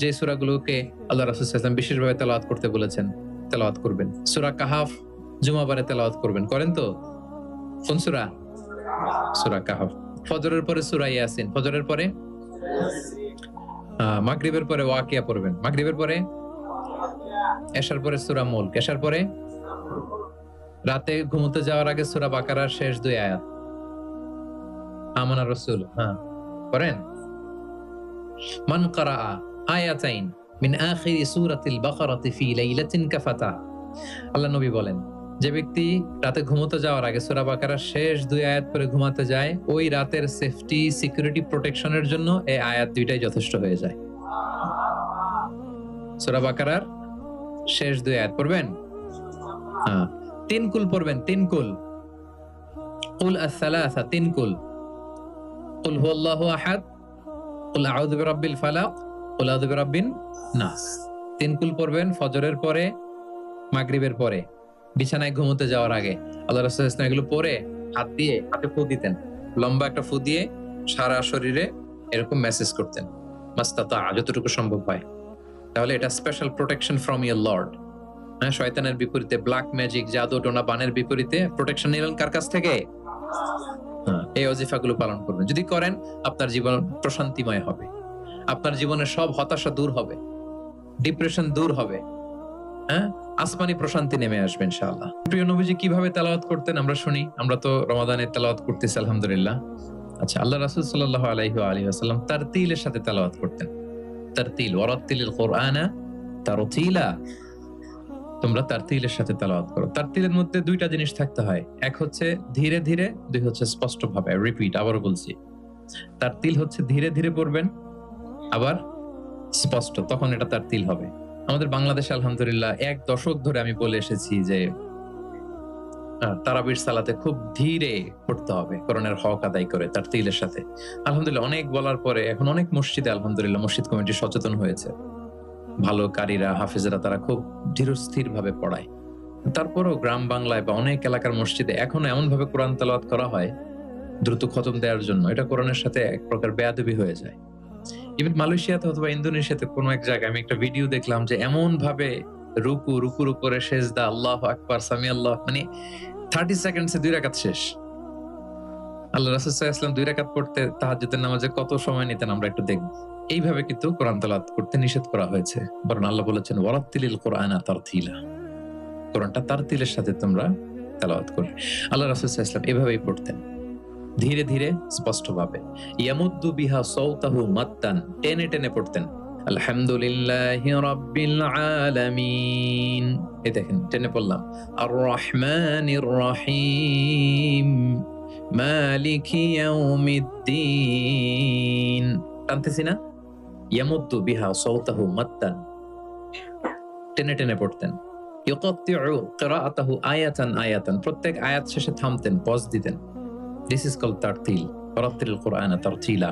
যে সূরাগুলোকে আল্লাহ রাসূল সাল্লাল্লাহু আলাইহি ওয়াসাল্লাম বিশেষভাবে তেলাওয়াত করতে বলেছেন তেলাওয়াত করবেন। সূরা কাহাফ জুমাবারে তেলাওয়াত করবেন, করেন তো? কোন সূরা? সূরা কাহাফ। ফজরের পরে সূরা ইয়াসিন, ফজরের পরে মাগরিবের পরে ওয়াকিয়া পড়বেন, মাগরিবের পরে এশার পরে সূরা মুলক, এশার পরে রাতে ঘুমোতে যাওয়ার আগে সূরা বাকারার শেষ 2 আয়াত আমানা রাসূল, করেন। মান ক্বারাআ আয়াতাইন মিন আখিরি সূরাতিল বাকারাতি ফি লাইলাতিন কাফাতা, আল্লাহ নবী বলেন যে ব্যক্তি রাতে ঘুমোতে যাওয়ার আগে সূরা বাকারার শেষ 2 আয়াত পরে ঘুমাতে যায়, ওই রাতের সেফটি সিকিউরিটি প্রোটেকশনের জন্য এই আয়াত দুইটাই যথেষ্ট হয়ে যায়। সূরা বাকারার শেষ 2 আয়াত পড়বেন, 3 কুল পড়বেন, 3 কুল, কুল আস-সালাসা, 3 কুল, কুল হুয়াল্লাহু আহাদ, কুল আউযু বিরাব্বিল ফালাক, কুল আউযু বিরাব্বিন নাস, 3 কুল পড়বেন ফজরের পরে, মাগরিবের পরে, বিছানায় ঘুমোতে যাওয়ার আগে। আল্লাহ রাসূল সাল্লাল্লাহু আলাইহি ওয়াসাল্লাম এগুলো পরে হাতে ফু দিতেন, লম্বা একটা ফু দিয়ে সারা শরীরে এরকম মেসেজ করতেন, মাস্তাতা, যতটুকু সম্ভব হয়। তাহলে এটা special protection from your Lord. শয়তানের বিপরীতে, ব্ল্যাক ম্যাজিক, জাদু টোনা বানের বিপরীতে প্রোটেকশন নিলেন কার কাছ থেকে? এই ওজিফাগুলো পালন করবেন। যদি করেন আপনার জীবন প্রশান্তিময় হবে, আপনার জীবনের সব হতাশা দূর হবে, ডিপ্রেশন দূর হবে, আসমানি প্রশান্তি নেমে আসবে ইনশাআল্লাহ। প্রিয় নবীজি কিভাবে তেলাওয়াত করতেন আমরা শুনি। আমরা তো রমাদানে তেলাওয়াত করতেছি আলহামদুলিল্লাহ। আচ্ছা, আল্লাহ রাসূল সাল্লাল্লাহু আলাইহি ওয়া আলিহি ওয়াসাল্লাম তারতিলের সাথে তেলাওয়াত করতেন। তারতিল, ওয়ারাত্তিলিল কুরআনা তারতিলা, তোমরা তারতিলের সাথে তেলাওয়াত করো। তারতিলের মধ্যে 2টা জিনিস থাকতে হয়, এক হচ্ছে ধীরে ধীরে, 2 হচ্ছে স্পষ্ট ভাবে। রিপিট, আবারও বলছি, তারতিল হচ্ছে ধীরে ধীরে পড়বেন, আবার স্পষ্ট, তখন এটা তারতিল হবে। আমাদের বাংলাদেশে আলহামদুলিল্লাহ 1 দশক ধরে আমি বলে এসেছি যে তারাবির সালাতে খুব ধীরে পড়তে হবে, কোরআনের হক আদায় করে তারতিলের সাথে। আলহামদুলিল্লাহ অনেক বলার পরে এখন অনেক মসজিদে আলহামদুলিল্লাহ মসজিদ কমিটি সচেতন হয়েছে, ভালো কারীরা, হাফেজরা তারা খুব ধীরস্থির ভাবে পড়ায়। তারপরেও গ্রাম বাংলায় বা অনেক এলাকার মসজিদে এখনো এমন ভাবে কোরআন তেলাওয়াত করা হয় দ্রুত খতম দেওয়ার জন্য, এটা কোরআনের সাথে এক প্রকার বেয়াদবি হয়ে যায়। ইভেন মালয়েশিয়াতে অথবা ইন্দোনেশিয়াতে কোনো এক জায়গায় আমি একটা ভিডিও দেখলাম যে এমন ভাবে রুকুর উপরে সেজদা, আল্লাহু আকবার, সামি আল্লাহ, মানে 30 সেকেন্ডসে 2 রাকাত শেষ। আল্লাহ রাসূল সাল্লাল্লাহু আলাইহি ওয়াসাল্লাম 2 রাকাত পড়তে তাহাজ্জুদের নামাজে কত সময় নিতেন আমরা একটু দেখব। এইভাবে কিন্তু কোরআন তেলাওয়াত করতে নিষেধ করা হয়েছে, বরং আল্লাহ বলেছেন ওয়ারাত্তিলিল কুরআনা তারতিলা, কোরআনটা তারতিলের সাথে তোমরা তেলাওয়াত করো। আল্লাহ রাসূল সাল্লাল্লাহু আলাইহি ওয়াসাল্লাম এভাবেই পড়তেন, ধীরে ধীরে স্পষ্টভাবে। ইয়ামুদ্দু বিহা সাওতাহু মাত্তান, টেনে টেনে পড়তেন। আলহামদুলিল্লাহি রাব্বিল আলামিন, এই দেখেন টেনে পড়লাম। আর রহমানির রহিম, মালিকি ইয়াউমিদ্দিন, টানতেছি না? ইয়ামুদ্দু বিহা সাওতাহু মাত্তান, টেনে টেনে পড়তেন। ইউকাত্তিউ কিরাআতাহু আয়াতান আয়াতান, প্রত্যেক আয়াত শেষে থামতেন, পজ দিতেন। This is called tartil, ওয়ারাত্তিলিল কুরআনা তারতিলা।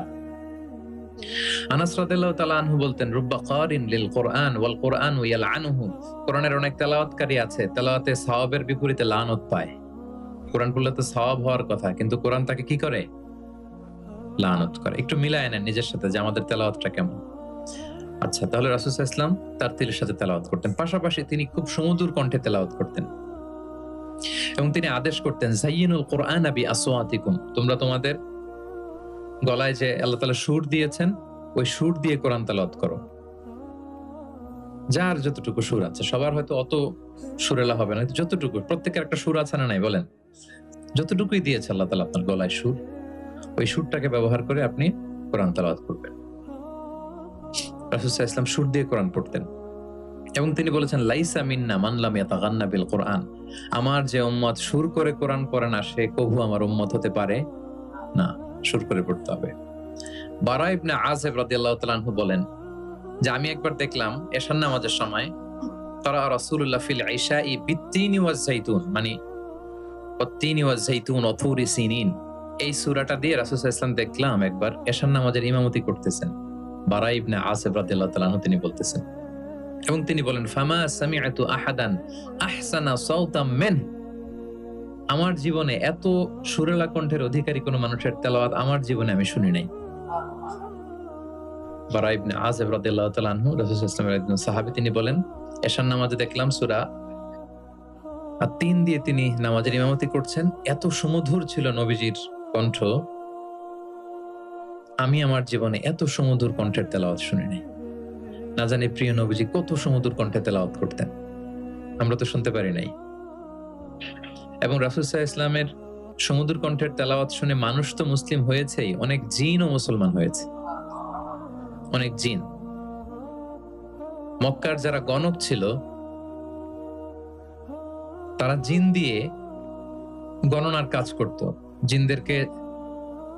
আনাস রাদিয়াল্লাহু তাআলা আনহু বলতেন, রুব্বা কারিন লিল কুরআন ওয়াল কুরআনু ইয়ালআনুহু, কোরআনের অনেক তেলাওয়াতকারী আছে, তেলাওয়াতে সওয়াবের বিপরীতে লানত পায়। কোরআন পড়লে তো সওয়াব হওয়ার কথা, কিন্তু কোরআন তাকে কি করে? লানত করে। একটু মিলায় নেন নিজের সাথে যে আমাদের তেলাওয়াতটা কেমন। আচ্ছা, তাহলে রাসূল সাল্লাল্লাহু আলাইহি ওয়াসাল্লাম তারতিলের সাথে তেলাওয়াত করতেন, পাশাপাশি তিনি খুব সুমধুর কণ্ঠে তেলাওয়াত করতেন এবং তিনি আদেশ করতেন, যায়িনুল কুরআনা বিআসওয়াতিকুম, তোমরা তোমাদের গলায় যে আল্লাহ তাআলা সুর দিয়েছেন ওই সুর দিয়ে কোরআন তেলাওয়াত করো। যার যতটুকু সুর আছে, সবার হয়তো অত সুরেলা হবে না, যতটুকু, প্রত্যেকের একটা সুর আছে না নাই বলেন? যতটুকুই দিয়েছে আল্লাহ তাআলা আপনার গলায় সুর, ওই সুরটাকে ব্যবহার করে আপনি কোরআন তেলাওয়াত করবেন। রাসূল সাল্লাল্লাহু আলাইহি ওয়াসাল্লাম সুর দিয়ে কোরআন পড়তেন এবং তিনি বলেছেন, লাইসা মিন্না মান লাম ইয়াতাগান্না বিল কুরআন, আমার যে উম্মত সুর করে কোরআন পড়ে না সে কবু আমার উম্মত হতে পারে না, সুর করে পড়তে হবে। বারা ইবনে আযিব রাদিয়াল্লাহু তাআলা আনহু বলেন যে আমি একবার দেখলাম এশার নামাজের সময় তারা রাসূলুল্লাহ ফিল ইশাই বিত্তিনি ওয়াজ যাইতুন, মানে ওয়াত্তিনি ওয়াজ যাইতুন ওয়া তুরি সিনিন, এই সূরাটা দিয়ে রাসূল সাল্লাল্লাহু আলাইহি ওয়াসাল্লাম দেখলাম একবার এশার নামাজের ইমামতি করতেছেন। বারা ইবনে আযিব রাদিয়াল্লাহু তাআলা আনহু তিনি বলতেছেন এবং তিনি বলেন, ফামা সামিআতু আহাদান আহসানা সাওতাম মিন, আমার জীবনে এত সুরেলা কণ্ঠের অধিকারী কোন মানুষের তেলাওয়াত আমার জীবনে আমি শুনি নাই। বারা ইবনে আযিব রাদিয়াল্লাহু তাআলা আনহু, রাসূল সাল্লাল্লাহু আলাইহি ওয়াসাল্লামের একজন সাহাবী, তিনি বলেন এশার নামাজে দেখলাম সূরা আত-তিন দিয়ে তিনি নামাজের ইমামতি করছেন। এত সুমধুর ছিল নবীজির কণ্ঠ, আমি আমার জীবনে এত সুমধুর কণ্ঠের তেলাওয়াত শুনি নাই। না জানি প্রিয় নবীজি কত সুমধুর কণ্ঠে তেলাওয়াত করতেন, আমরা তো শুনতে পারি নাই। এবং রাসূল সাল্লাল্লাহু আলাইহি ওয়াসাল্লামের সুমধুর কণ্ঠের তেলাওয়াত শুনে মানুষ তো মুসলিম হয়েছেই, অনেক জিনও মুসলমান হয়েছে। অনেক জিন, মক্কার যারা গণক ছিল তারা জিন দিয়ে গণনার কাজ করত। জিনদেরকে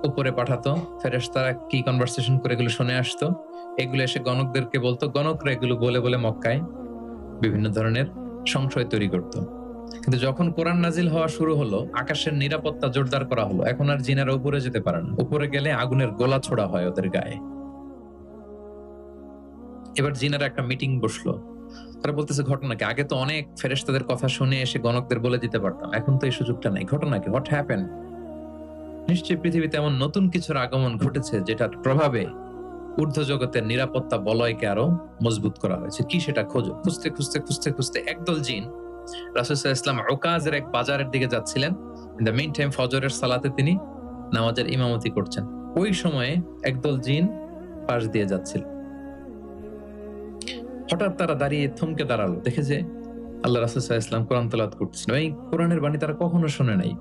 উপরে পাঠাতো, ফেরেশতারা কি কনভারসেশন করে এগুলো শুনে আসতো, এগুলো এসে গণকদেরকে বলতো, গণকরা এগুলো বলে বলে মক্কায় বিভিন্ন ধরনের সংশয় তৈরি করত। কিন্তু যখন কোরআন নাজিল হওয়া শুরু হলো, আকাশের নিরাপত্তা জোরদার করা হলো, এখন আর জিনেরা উপরে যেতে পারে না। উপরে গেলে আগুনের গোলা ছোড়া হয় ওদের গায়ে। এবার জিনেরা একটা মিটিং বসলো, তারা বলতেছে ঘটনা কি, আগে তো অনেক ফেরেশতাদের কথা শুনে এসে গণকদের বলে দিতে পারতাম, এখন তো এই সুযোগটা নাই, ঘটনা কি, হোয়াট হ্যাপেন? নিশ্চয়ই পৃথিবীতে এমন নতুন কিছুর আগমন ঘটেছে যেটার প্রভাবে ঊর্ধ্ব জগতের নিরাপত্তা বলয়কে আরো মজবুত করা হয়েছে। কি সেটা খোঁজো। খুঁজতে খুঁজতে খুঁজতে খুঁজতে একদল জিন রাসূল সাল্লাল্লাহু আলাইহি ওয়াসাল্লাম উকাজের এক বাজারের দিকে যাচ্ছিলেন। ইন দ্য মেইন টাইম ফজরের সালাতে তিনি নামাজের ইমামতি করছেন। ওই সময়ে একদল জিন পাশ দিয়ে যাচ্ছিল। হঠাৎ তারা দাঁড়িয়ে থমকে দাঁড়ালো, দেখে যে আল্লাহ রাসূল সাল্লাল্লাহু আলাইহি ওয়াসাল্লাম কোরআন তেলাওয়াত করতেছেন। এই কোরআনের বাণী তারা কখনো শুনে নাই।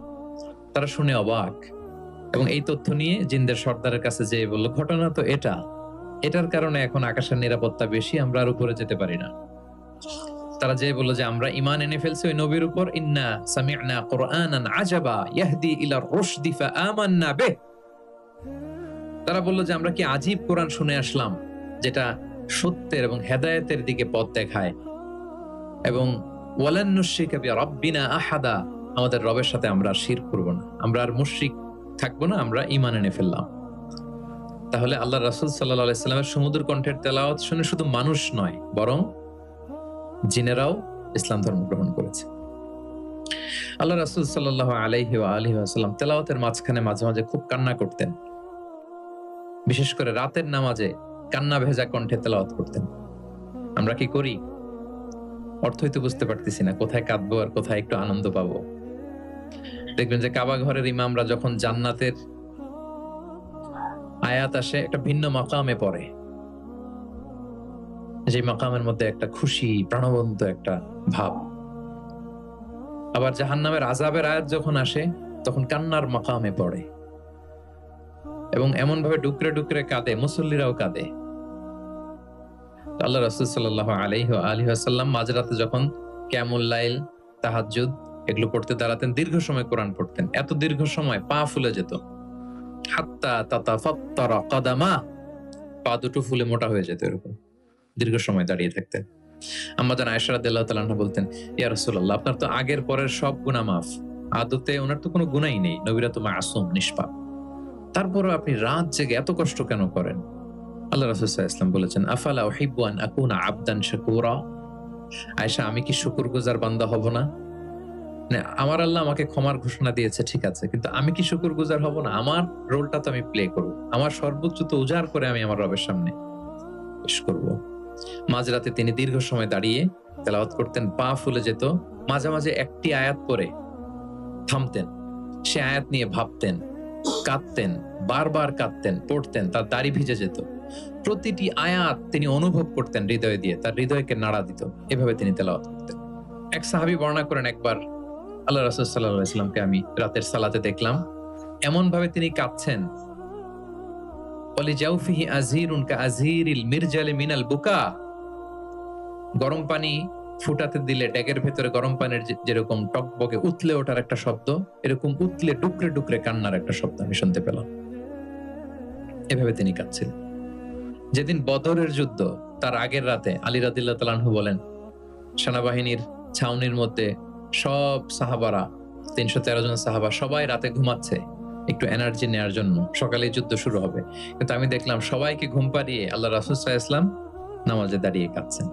তারা শুনে অবাক, এবং এই তথ্য নিয়ে জিনদের সর্দারের কাছে যেয়ে বলল, ঘটনা তো এটার কারণে এখন আকাশের নিরাপত্তা বেশি, আমরা আর উপরে যেতে পারি না। তারা যেয়ে বলল যে আমরা ঈমান এনে ফেলছি ওই নবীর উপর, ইন্না সামি'না কুরআনান আজাবা ইয়াহদি ইলা রুশদি ফাআমান্না বিহ। তারা বলল যে আমরা কি আজীব কোরআন শুনে আসলাম, যেটা সত্যের এবং হেদায়েতের দিকে পথ দেখায়, এবং ওয়ালান নুশরিকা বিরাব্বিনা আহাদা, আমাদের রবের সাথে আমরা শিরক করব না, আমরা আর মুশরিক থাকবো না, আমরা ঈমান এনে ফেললাম। তাহলে আল্লাহ রাসূল সাল্লাল্লাহু আলাইহি ওয়াসাল্লামের সুমধুর কণ্ঠের তেলাওয়াত শুনে শুধু মানুষ নয়, বরং জিনেরাও ইসলাম ধর্ম গ্রহণ করেছে। আল্লাহ রাসূল সাল্লাল্লাহু আলাইহি ওয়াসাল্লাম তেলাওয়াতের মাঝখানে মাঝে মাঝে খুব কান্না করতেন। বিশেষ করে রাতের নামাজে কান্না ভেজা কণ্ঠে তেলাওয়াত করতেন। আমরা কি করি? অর্থই তো বুঝতে পারতেছি না, কোথায় কাঁদবো আর কোথায় একটু আনন্দ পাবো। দেখবেন যে কাবা ঘরের ইমামরা যখন জান্নাতের আয়াত আসে, একটা ভিন্ন মাকামে পড়ে, যে মাকামের মধ্যে একটা খুশি প্রাণবন্ত একটা ভাব। আবার জাহান্নামের আযাবের আয়াত যখন আসে, তখন কান্নার মাকামে পড়ে, এবং এমন ভাবে ডুকরে ডুকরে কাঁদে, মুসল্লিরাও কাঁদে। আল্লাহ রাসূল সাল্লাল্লাহু আলাইহি ওয়াসাল্লাম মাঝরাতে যখন কিয়ামুল লাইল, তাহাজ্জুদ এগুলো পড়তে দাঁড়াতেন, দীর্ঘ সময় কোরআন পড়তেন। এত দীর্ঘ সময় পা ফুলে যেত, হাত্তা তাতাফাত্তারা কাদামা, পা দুটো ফুলে মোটা হয়ে যেত, এরকম দীর্ঘ সময় দাঁড়িয়ে থাকতেন। আম্মা জান আয়েশা রাদিয়াল্লাহু তাআলা আনহা বলতেন, ইয়া রাসূলুল্লাহ, আপনার তো আগের পরের সব গুনাহ মাফ, আদতে ওনার তো কোনো গুনাহই নেই, নবীরা তো মাসুম, নিষ্পাপ, তারপরও আপনি রাত জেগে এত কষ্ট কেন করেন? আল্লাহ রাসূল সাল্লাল্লাহু আলাইহি ওয়াসাল্লাম বলেছেন, আফালা উহিব্বু আন আকুনা আবদান শাকুরা। আয়েশা, আমি কি শুকরগুজার বান্দা হব না? আমার আল্লাহ আমাকে ক্ষমার ঘোষণা দিয়েছে, ঠিক আছে, কিন্তু আমি কি শুকরগুজার হব না? আমার রোলটা তো আমি প্লে করব, আমার সর্বোচ্চ তো উজাড় করে আমি আমার রবের সামনে পেশ করব। মাঝরাতে তিনি দীর্ঘ সময় দাঁড়িয়ে তেলাওয়াত করতেন, পা ফুলে যেত। মাঝে মাঝে একটি আয়াত পড়ে থামতেন, সে আয়াত নিয়ে ভাবতেন, কাঁদতেন, বারবার কাঁদতেন, পড়তেন, তার দাড়ি ভিজে যেত। প্রতিটি আয়াত তিনি অনুভব করতেন হৃদয় দিয়ে, তার হৃদয়কে নাড়া দিত। এভাবে তিনি তেলাওয়াত করতেন। এক সাহাবী বর্ণনা করেন, একবার আল্লাহ রাসূল সাল্লাল্লাহু আলাইহি ওয়াসাল্লামকে আমি রাতের সালাতে দেখলাম, এমন ভাবে তিনি কাঁদছেন, ওয়ালি জাওফিহি আযীরুন কাআযীরিল মিরজালি মিনাল বুকা। গরম পানি ফুটাতে দিলে ডেকের ভেতরে গরম পানির যেরকম টকবকে উতলে ওঠার একটা শব্দ, এরকম উতলে ডুকরে ডুকরে কান্নার একটা শব্দ আমি শুনতে পেলাম। এভাবে তিনি কাঁদছিলেন। যেদিন বদরের যুদ্ধ, তার আগের রাতে আলী রাদিয়াল্লাহু তাআলা আনহু বলেন, সেনাবাহিনীর ছাউনির মধ্যে সব সাহাবারা, 313 জন সাহাবা, সবাই রাতে ঘুমাচ্ছে একটু এনার্জি নেওয়ার জন্য, সকালে যুদ্ধ শুরু হবে। কিন্তু আমি দেখলাম সবাইকে ঘুম পাড়িয়ে আল্লাহ রাসূল সাল্লাল্লাহু আলাইহি ওয়াসাল্লাম নামাজে দাঁড়িয়ে কাঁদছেন।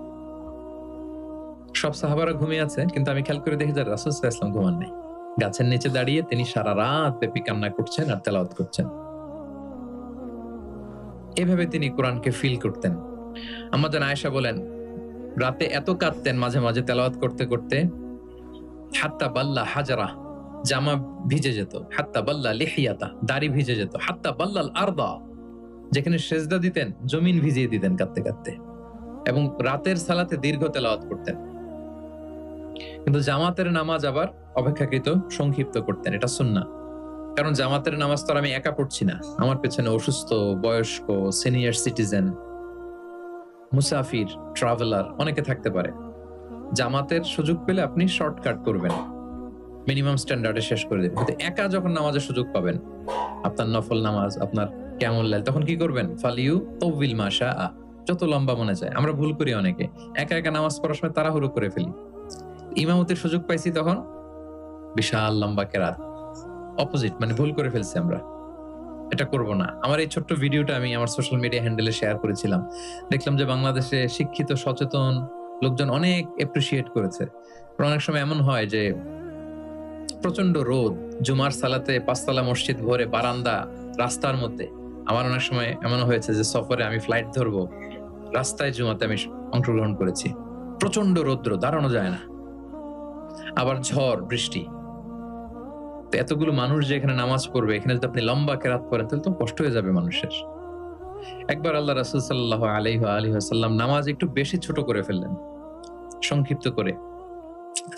সব সাহাবারা ঘুমিয়ে আছে, কিন্তু আমি খেয়াল করে দেখি যে রাসূল সাল্লাল্লাহু আলাইহি ওয়াসাল্লাম ঘুমান নেই, গাছের নিচে দাঁড়িয়ে তিনি সারা রাত ব্যাপী কান্না করছেন আর তেলাওয়াত করছেন। এভাবে তিনি কোরআনকে ফিল করতেন। আমাদের আয়েশা বলেন রাতে এত কাঁদতেন মাঝে মাঝে তেলাওয়াত করতে করতে, হাত্তা বাল্লা হাজারা, জামা ভিজে যেত, হাত্তা বাল্লা লিহিয়াতা, দাড়ি ভিজে যেত, হাত্তা বাল্লাল আরদা, যেখানে সেজদা দিতেন জমিন ভিজিয়ে দিতেন কাঁদতে কাঁদতে। এবং রাতের সালাতে দীর্ঘ তেলাওয়াত করতেন। কিন্তু জামাতের নামাজ আবার অপেক্ষাকৃত সংক্ষিপ্ত করতেন, এটা সুন্নাহ। কারণ জামাতের নামাজ তো আর আমি একা পড়ছি না, আমার পেছনে অসুস্থ, বয়স্ক, সিনিয়র সিটিজেন, মুসাফির, ট্রাভেলার অনেকে থাকতে পারে। জামাতের সুযোগ পেলে আপনি শর্টকাট করবেন, মিনিমাম স্ট্যান্ডার্ডে শেষ করে দেবেন। কিন্তু একা যখন নামাজের সুযোগ পাবেন, আপনার নফল নামাজ, আপনার কিয়ামুল লাইল, তখন কি করবেন? ফালিউ তাওবিল মা শাআ, যত লম্বা মনে চায়। আমরা ভুল করি অনেকে, একা একা নামাজ পড়ার সময় তাড়াহুড়ো করে ফেলি। ইমামতির সুযোগ পাইছি তখন বিশাল লম্বা কেরাত, অপোজিট, মানে ভুল করে ফেলছি আমরা, এটা করব না। আমার এই ছোট্ট ভিডিওটা আমি আমার সোশ্যাল মিডিয়া হ্যান্ডেলে শেয়ার করেছিলাম। দেখলাম যে বাংলাদেশে শিক্ষিত সচেতন লোকজন অনেক এপ্রিসিয়েট করেছে। অনেক সময় এমন হয় যে প্রচন্ড রোদ, জুমার সালাতে পাঁচতলা মসজিদ ভরে, বারান্দা, রাস্তার মধ্যে। আমার অনেক সময় এমন হয়েছে যে সফরে আমি ফ্লাইট ধরবো, রাস্তায় জুমাতে আমি অংশগ্রহণ করেছি। প্রচন্ড রৌদ্র, দাঁড়ানো যায় না, আবার ঝড় বৃষ্টি। এতগুলো মানুষ যে এখানে নামাজ পড়বে, এখানে যদি আপনি লম্বা কেরাত করেন তাহলে তো কষ্ট হয়ে যাবে মানুষের। একবার আল্লাহ রাসূল সাল্লাল্লাহু আলাইহি ওয়াসাল্লাম নামাজ একটু বেশি ছোট করে ফেললেন, সংক্ষিপ্ত করে।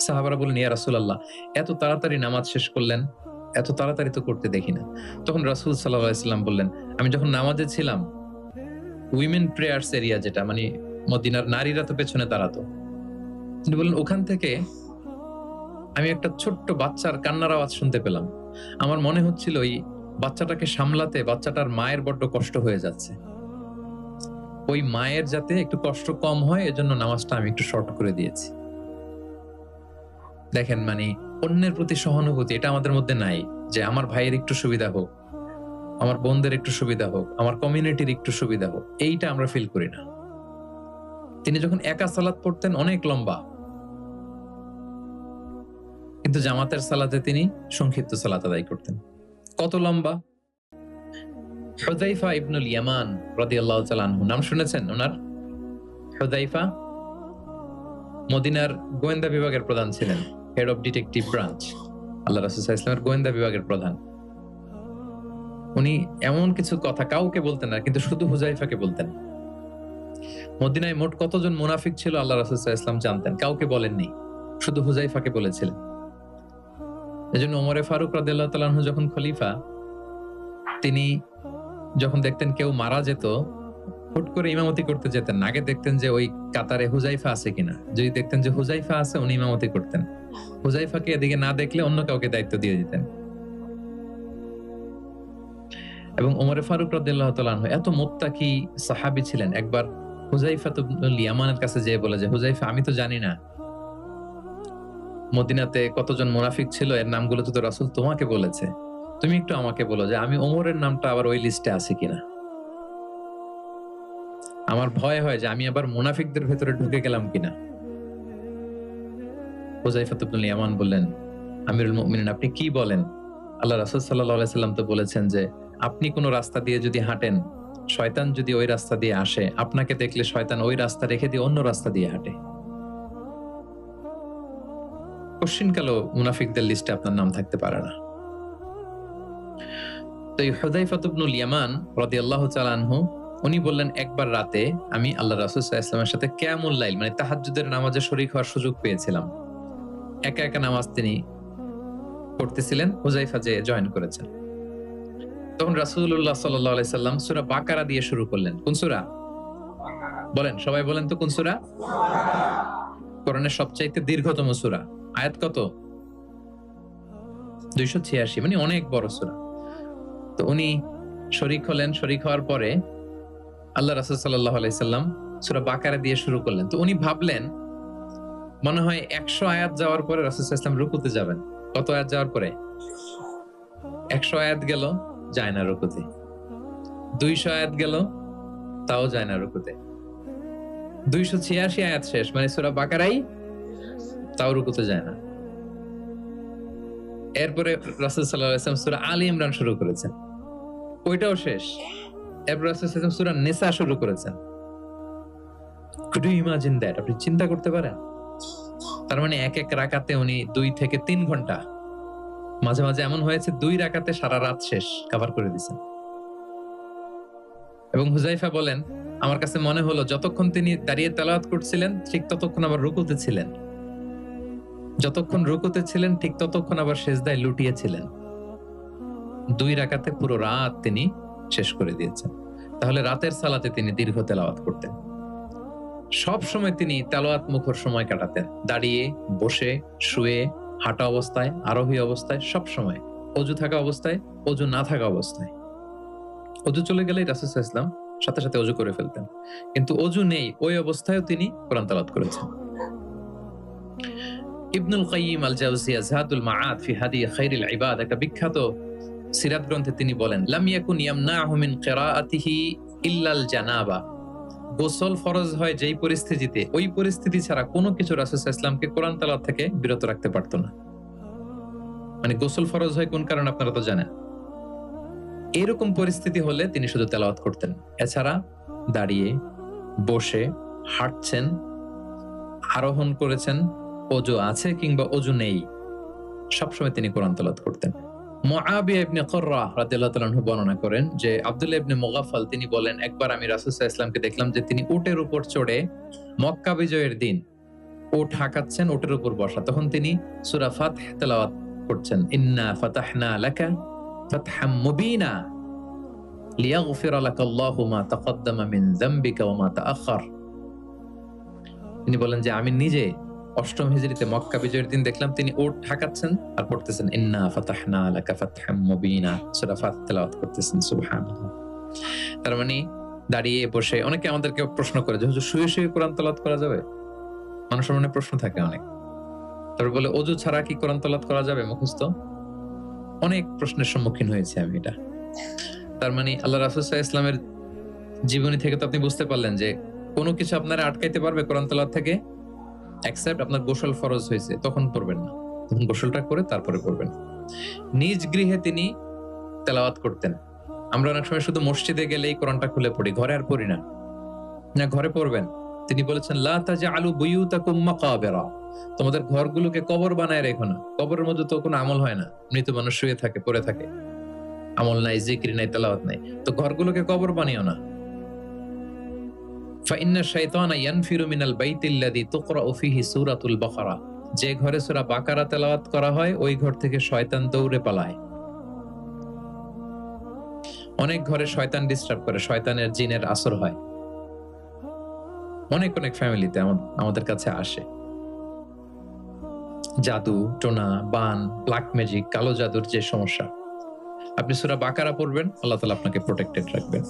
সাহাবারা বললেন, ইয়া রাসূলুল্লাহ, এত তাড়াতাড়ি নামাজ শেষ করলেন, এত তাড়াতাড়ি তো করতে দেখি না। তখন রাসূল সাল্লাল্লাহু আলাইহি ওয়াসাল্লাম বললেন, আমি যখন নামাজে ছিলাম, উইমেন প্রেয়ার্স এরিয়া, যেটা মানে মদিনার নারীরা তো পেছনে দাঁড়াতো, তিনি বললেন ওখান থেকে আমি একটা ছোট্ট বাচ্চার কান্নার আওয়াজ শুনতে পেলাম। আমার মনে হচ্ছিল ওই বাচ্চাটাকে সামলাতে বাচ্চাটার মায়ের বড্ড কষ্ট হয়ে যাচ্ছে, ওই মায়ের যাতে একটু কষ্ট কম হয় এজন্য নামাজটা আমি একটু শর্ট করে দিয়েছি। দেখেন, মানে অন্যের প্রতি সহানুভূতি এটা আমাদের মধ্যে নাই, যে আমার ভাইয়ের একটু সুবিধা হোক, আমার বোনদের একটু সুবিধা হোক, আমার কমিউনিটির একটু সুবিধা হোক, এইটা আমরা ফিল করি না। তিনি যখন একা সালাত পড়তেন অনেক লম্বা, কিন্তু জামাতের সালাতে তিনি সংক্ষিপ্ত সালাত আদায় করতেন। কত লম্বা? হুযায়ফা ইবনুল ইয়ামান রাদিয়াল্লাহু তাআলা আনহু, নাম শুনেছেন ওনার? হুযায়ফা মদিনার গোয়েন্দা বিভাগের প্রধান ছিলেন, হেড অফ ডিটেকটিভ ব্রাঞ্চ, আল্লাহ রাসূল সাল্লাল্লাহু আলাইহি ওয়াসাল্লামের গোয়েন্দা বিভাগের প্রধান। উনি এমন কিছু কথা কাউকে বলতেন না, কিন্তু শুধু হুযায়ফাকে বলতেন। মদিনায় মোট কতজন মুনাফিক ছিল আল্লাহ রাসূল সাল্লাল্লাহু আলাইহি ওয়াসাল্লাম জানতেন, কাউকে বলেননি, শুধু হুযায়ফাকে বলেছিলেন। এজন্য ওমরে ফারুক রাদিয়াল্লাহু তাআলা আনহু যখন খলিফা, তিনি যখন দেখতেন কেউ মারা যেত, হুট করে ইমামতি করতে যেতেন না, আগে দেখতেন যে ওই কাতারে হুযায়ফা আছে কিনা। যদি দেখতেন যে হুযায়ফা আছে, উনি ইমামতি করতেন। হুযায়ফাকে এদিকে না দেখলে অন্য কাউকে দায়িত্ব দিয়ে দিতেন। এবং ওমরে ফারুক রাদিয়াল্লাহু তাআলা আনহু এত মুত্তাকি সাহাবী ছিলেন, একবার হুযায়ফা ইবনুল ইয়ামানের কাছে যেয়ে বলে যে, হুযায়ফা, আমি তো জানি না মদিনাতে কতজন মুনাফিক ছিল, এর নামগুলো তো রাসূল তোমাকে বলেছে, তুমি একটু আমাকে বলো যে আমি ওমরের নামটা আবার ওই লিস্টে আছে কিনা। আমার ভয় হয় যে আমি আবার মুনাফিকদের ভেতরে ঢুকে গেলাম কিনা। হুযায়ফা ইবনুল ইয়ামান বললেন, আমিরুল মুমিনিন, আপনি কি বলেন? আল্লাহ রাসূল সাল্লাল্লাহু আলাইহি সাল্লাম তো বলেছেন যে আপনি কোন রাস্তা দিয়ে যদি হাঁটেন, শয়তান যদি ওই রাস্তা দিয়ে আসে, আপনাকে দেখলে শয়তান ওই রাস্তা রেখে দিয়ে অন্য রাস্তা দিয়ে হাঁটে। কোশ্চিনকালেও মুনাফিকদের লিস্টে আপনার নাম থাকতে পারে না। তো এই হুযায়ফা ইবনুল ইয়ামান রাদিয়াল্লাহু তাআলা আনহু, উনি বললেন, একবার রাতে আমি আল্লাহ রাসূল সাল্লাল্লাহু আলাইহি ওয়াসাল্লামের সাথে কিয়ামুল লাইল, মানে তাহাজ্জুদের নামাজে শরীক হওয়ার সুযোগ পেয়েছিলাম। একা একা নামাজ তিনি পড়তেছিলেন, হুযায়ফা যে জয়েন করেছেন। তখন রাসূলুল্লাহ সাল্লাল্লাহু আলাইহি সাল্লাম সূরা বাকারা দিয়ে শুরু করলেন। কোন সূরা? বলেন, সবাই বলেন তো কোন সূরা? কোরআনের সবচাইতে দীর্ঘতম সূরা। আয়াত কত? 286, মানে অনেক বড় সূরা। তো উনি শরীক হলেন, শরীক হওয়ার পরে আল্লাহ রাসূল সাল্লাল্লাহু আলাইহি সাল্লাম সূরা বাকারা দিয়ে শুরু করলেন। তো উনি ভাবলেন মনে হয় 100 আয়াত যাওয়ার পরে রাসূল সাল্লাল্লাহু আলাইহি সাল্লাম রুকুতে যাবেন। কত আয়াত যাওয়ার পরে? 100 আয়াত গেল, যায় না রুকুতে। 200 আয়াত গেল, তাও যায় না রুকুতে। 286 আয়াত শেষ, মানে সূরা বাকারাই, তাও রুকুতে যায় না। এরপরে রাসূল সাল্লাল্লাহু আলাইহি ওয়াসাল্লাম সূরা আলী ইমরান শুরু করেছেন, ওইটাও শেষ। এরপর রাসূলুল্লাহ সূরা নিসা শুরু করেছেন। Could you imagine that? আপনি চিন্তা করতে পারেন? তার মানে এক এক রাকাতে উনি 2 থেকে 3 ঘন্টা, মাঝে মাঝে এমন হয়েছে 2 রাকাতে সারা রাত শেষ কভার করে দিয়েছেন। এবং হুযায়ফা বলেন, আমার কাছে মনে হলো যতক্ষণ তিনি দাঁড়িয়ে তেলাওয়াত করছিলেন ঠিক ততক্ষণ আবার রুকুতে ছিলেন, যতক্ষণ রুকুতে ছিলেন ঠিক ততক্ষণ আবার সিজদায় লুটিয়েছিলেন। 2 রাকাতে পুরো রাত তিনি শেষ করে দিয়েছেন। তাহলে রাতের সালাতে তিনি দীর্ঘ তেলাওয়াত করতেন। সব সময় তিনি তেলাওয়াত মুখর সময় কাটাতেন, দাঁড়িয়ে, বসে, শুয়ে, হাঁটা অবস্থায়, আরোহী অবস্থায়, সব সময়, অজু থাকা অবস্থায়, অজু না থাকা অবস্থায়। অজু চলে গেলেই রাসূল সাল্লাল্লাহু আলাইহি ওয়াসাল্লাম সাথে সাথে অজু করে ফেলতেন, কিন্তু অজু নেই ওই অবস্থায়ও তিনি কোরআন তেলাওয়াত করেছেন। ইবনুল কাইয়িম আল জাওজিয়া যাদুল মাআদ ফি হাদি খায়রিল ইবাদ একটা বিখ্যাত সিরাত গ্রন্থে তিনি বলেন, লাম ইয়াকুন ইয়ামনাহু মিন কিরাআতিহি ইল্লাল জানাবা। গোসল ফরজ হয় যেই পরিস্থিতিতে, ওই পরিস্থিতি ছাড়া কোনো কিছু রাসূল সাল্লাল্লাহু আলাইহি ওয়াসাল্লামকে কোরআন তেলাওয়াত থেকে বিরত রাখতে পারতো না। মানে গোসল ফরজ হয় কোন কারণে আপনারা তো জানেন। এরকম পরিস্থিতি হলে তিনি শুধু তেলাওয়াত করতেন। এছাড়া দাঁড়িয়ে, বসে, হাঁটছেন, আরোহণ করেছেন, অজু আছে কিংবা অজু নেই, সবসময় তিনি কোরআন তেলাওয়াত করতেন। মুআবিয়া ইবনে কুররা রাদিয়াল্লাহু তাআলা আনহু বর্ণনা করেন যে আব্দুল্লাহ ইবনে মুগাফফাল তিনি বলেন, একবার আমি রাসূল সাল্লাল্লাহু আলাইহি ওয়াসাল্লামকে দেখলাম যে তিনি উটের উপর চড়ে মক্কা বিজয়ের দিন উট হাঁকাচ্ছেন, উটের উপর বসা, তখন তিনি সূরা ফাতহ তেলাওয়াত করছেন, ইন্না ফাতাহনা লাকা ফাতহাম মুবিনা লিয়াগফিরা লাকাল্লাহু মা তাকদ্দামা মিন যামবিকা ওয়া মা তাআখার। তিনি বলেন যে আমি নিজে 8ম হিজরিতে মক্কা বিজয়ের দিন দেখলাম তিনি উট হাঁকাচ্ছেন আর পড়তেছেন ইন্না ফাতাহনা লাকা ফাতহাম মুবিনা, সূরা ফাতহ তেলাওয়াত করতেছেন। সুবহানাল্লাহ। তার মানে দাঁড়িয়ে, বসে, অনেকে আমাদেরকে প্রশ্ন করে যে হুজুর শুয়ে শুয়ে কোরআন তেলাওয়াত করা যাবে? মানুষের মনে প্রশ্ন থাকে অনেক। তারপর বলে অজু ছাড়া কি কোরআন তেলাওয়াত করা যাবে মুখস্থ? অনেক প্রশ্নের সম্মুখীন হয়েছে আমি এটা। তার মানে আল্লাহ রাসূল সাল্লাল্লাহু আলাইহি ওয়াসাল্লামের জীবনী থেকে তো আপনি বুঝতে পারলেন যে কোনো কিছু আপনারা আটকাইতে পারবে কোরআন তেলাওয়াত থেকে, এক্সেপ্ট আপনার গোসল ফরজ হয়েছে তখন পড়বেন না, তখন গোসলটা করে তারপরে পড়বেন। নিজ গৃহে তিনি তেলাওয়াত করতেন। আমরা অনেক সময় শুধু মসজিদে গেলেই কোরআনটা খুলে পড়ি, ঘরে আর পড়ি না। না, ঘরে পড়বেন। তিনি বলেছেন লা তাজআলু বুয়ুতাকুম মাকাবিরা, তোমাদের ঘরগুলোকে কবর বানায় রেখো না। কবরের মধ্যে তো কোনো আমল হয় না, মৃত মানুষ শুয়ে থাকে, পড়ে থাকে, আমল নাই, জিকির নাই, তেলাওয়াত নাই, তো ঘরগুলোকে কবর বানিও না। ফাইন্না শাইতানা ইয়ানফিরু মিনাল বাইতিল্লাযী তুকরাউ ফীহি সূরাতুল বাকারা, যে ঘরে সূরা বাকারা তেলাওয়াত করা হয় ওই ঘর থেকে শয়তান দৌড়ে পালায়। অনেক ঘরে শয়তান ডিস্টার্ব করে, শয়তানের জিনের আসর হয়। অনেক অনেক ফ্যামিলিতে আমাদের কাছে আসে জাদু টোনা, বান, ব্ল্যাক ম্যাজিক, কালো জাদুর যে সমস্যা। আপনি সূরা বাকারা পড়বেন, আল্লাহ তাআলা আপনাকে প্রোটেক্টেড রাখবেন।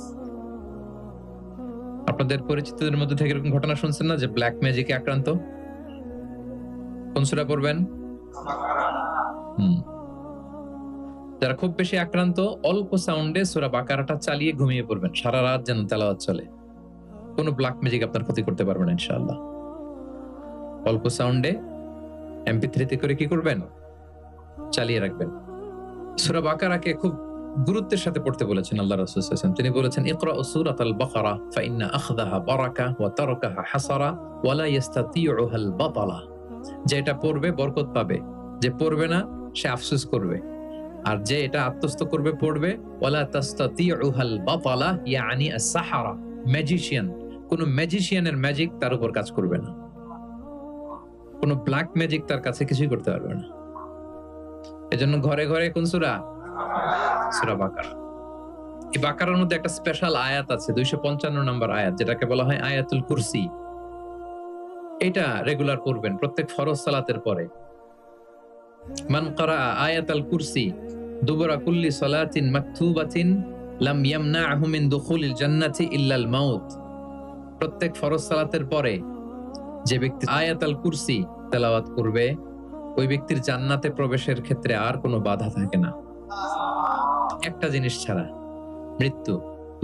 আপনাদের পরিচিতদের মধ্যে থেকে এরকম ঘটনা শুনছেন না যে ব্ল্যাক ম্যাজিকে আক্রান্ত? কোন সূরা পড়বেন? যারা খুব বেশি আক্রান্ত অল্প সাউন্ডে সূরা বাকারাটা চালিয়ে ঘুমিয়ে পড়বেন, সারা রাত যেন তেলাওয়াত চলে। কোনো ব্ল্যাক ম্যাজিক আপনার ক্ষতি করতে পারবে না ইনশাআল্লাহ। অল্প সাউন্ডে MP3 তে করে কি করবেন? চালিয়ে রাখবেন। সূরা বাকারাকে খুব গুরুত্বের সাথে পড়তে বলেছেন আল্লাহ রাসূল সাল্লাল্লাহু আলাইহি ওয়াসাল্লাম। তিনি বলেছেন ইকরাউ সূরাতাল বাকারা ফাইন্না আখযাহা বারাকা ওয়া তারকাহা হাসারা ওয়া লা ইস্তাতিউহাল বাতালা। যেটা পড়বে বরকত পাবে, যে পড়বে না সে আফসোস করবে। আর যে এটা আত্মস্থ করবে, পড়বে, ওয়ালা তাস্তাতিউহাল বাতালা ইয়ানি আস-সাহারা, ম্যাজিশিয়ান, কোন ম্যাজিশিয়ানের ম্যাজিক তার উপর কাজ করবে না, কোন ব্ল্যাক ম্যাজিক তার কাছে কিছুই করতে পারবে না। এজন্য ঘরে ঘরে কোন সূরা? সূরা বাকারা। এই বাকারার মধ্যে একটা স্পেশাল আয়াত আছে, 255 নম্বর আয়াত, যেটাকে বলা হয় আয়াতুল কুরসি। এটা রেগুলার পড়বেন প্রত্যেক ফরজ সালাতের পরে। মান ক্বারা আয়াতাল কুরসি দুবরা কুল্লি সালাতিন মাকতুবাতিন লাম ইয়ামনাহু মিন দুখুলিল জান্নাতি ইল্লাল মাউত। প্রত্যেক ফরজ সালাতের পরে যে ব্যক্তি আয়াতুল কুরসি তেলাওয়াত করবে ওই ব্যক্তির জান্নাতে প্রবেশের ক্ষেত্রে আর কোনো বাধা থাকে না, একটা জিনিস ছাড়া, মৃত্যু।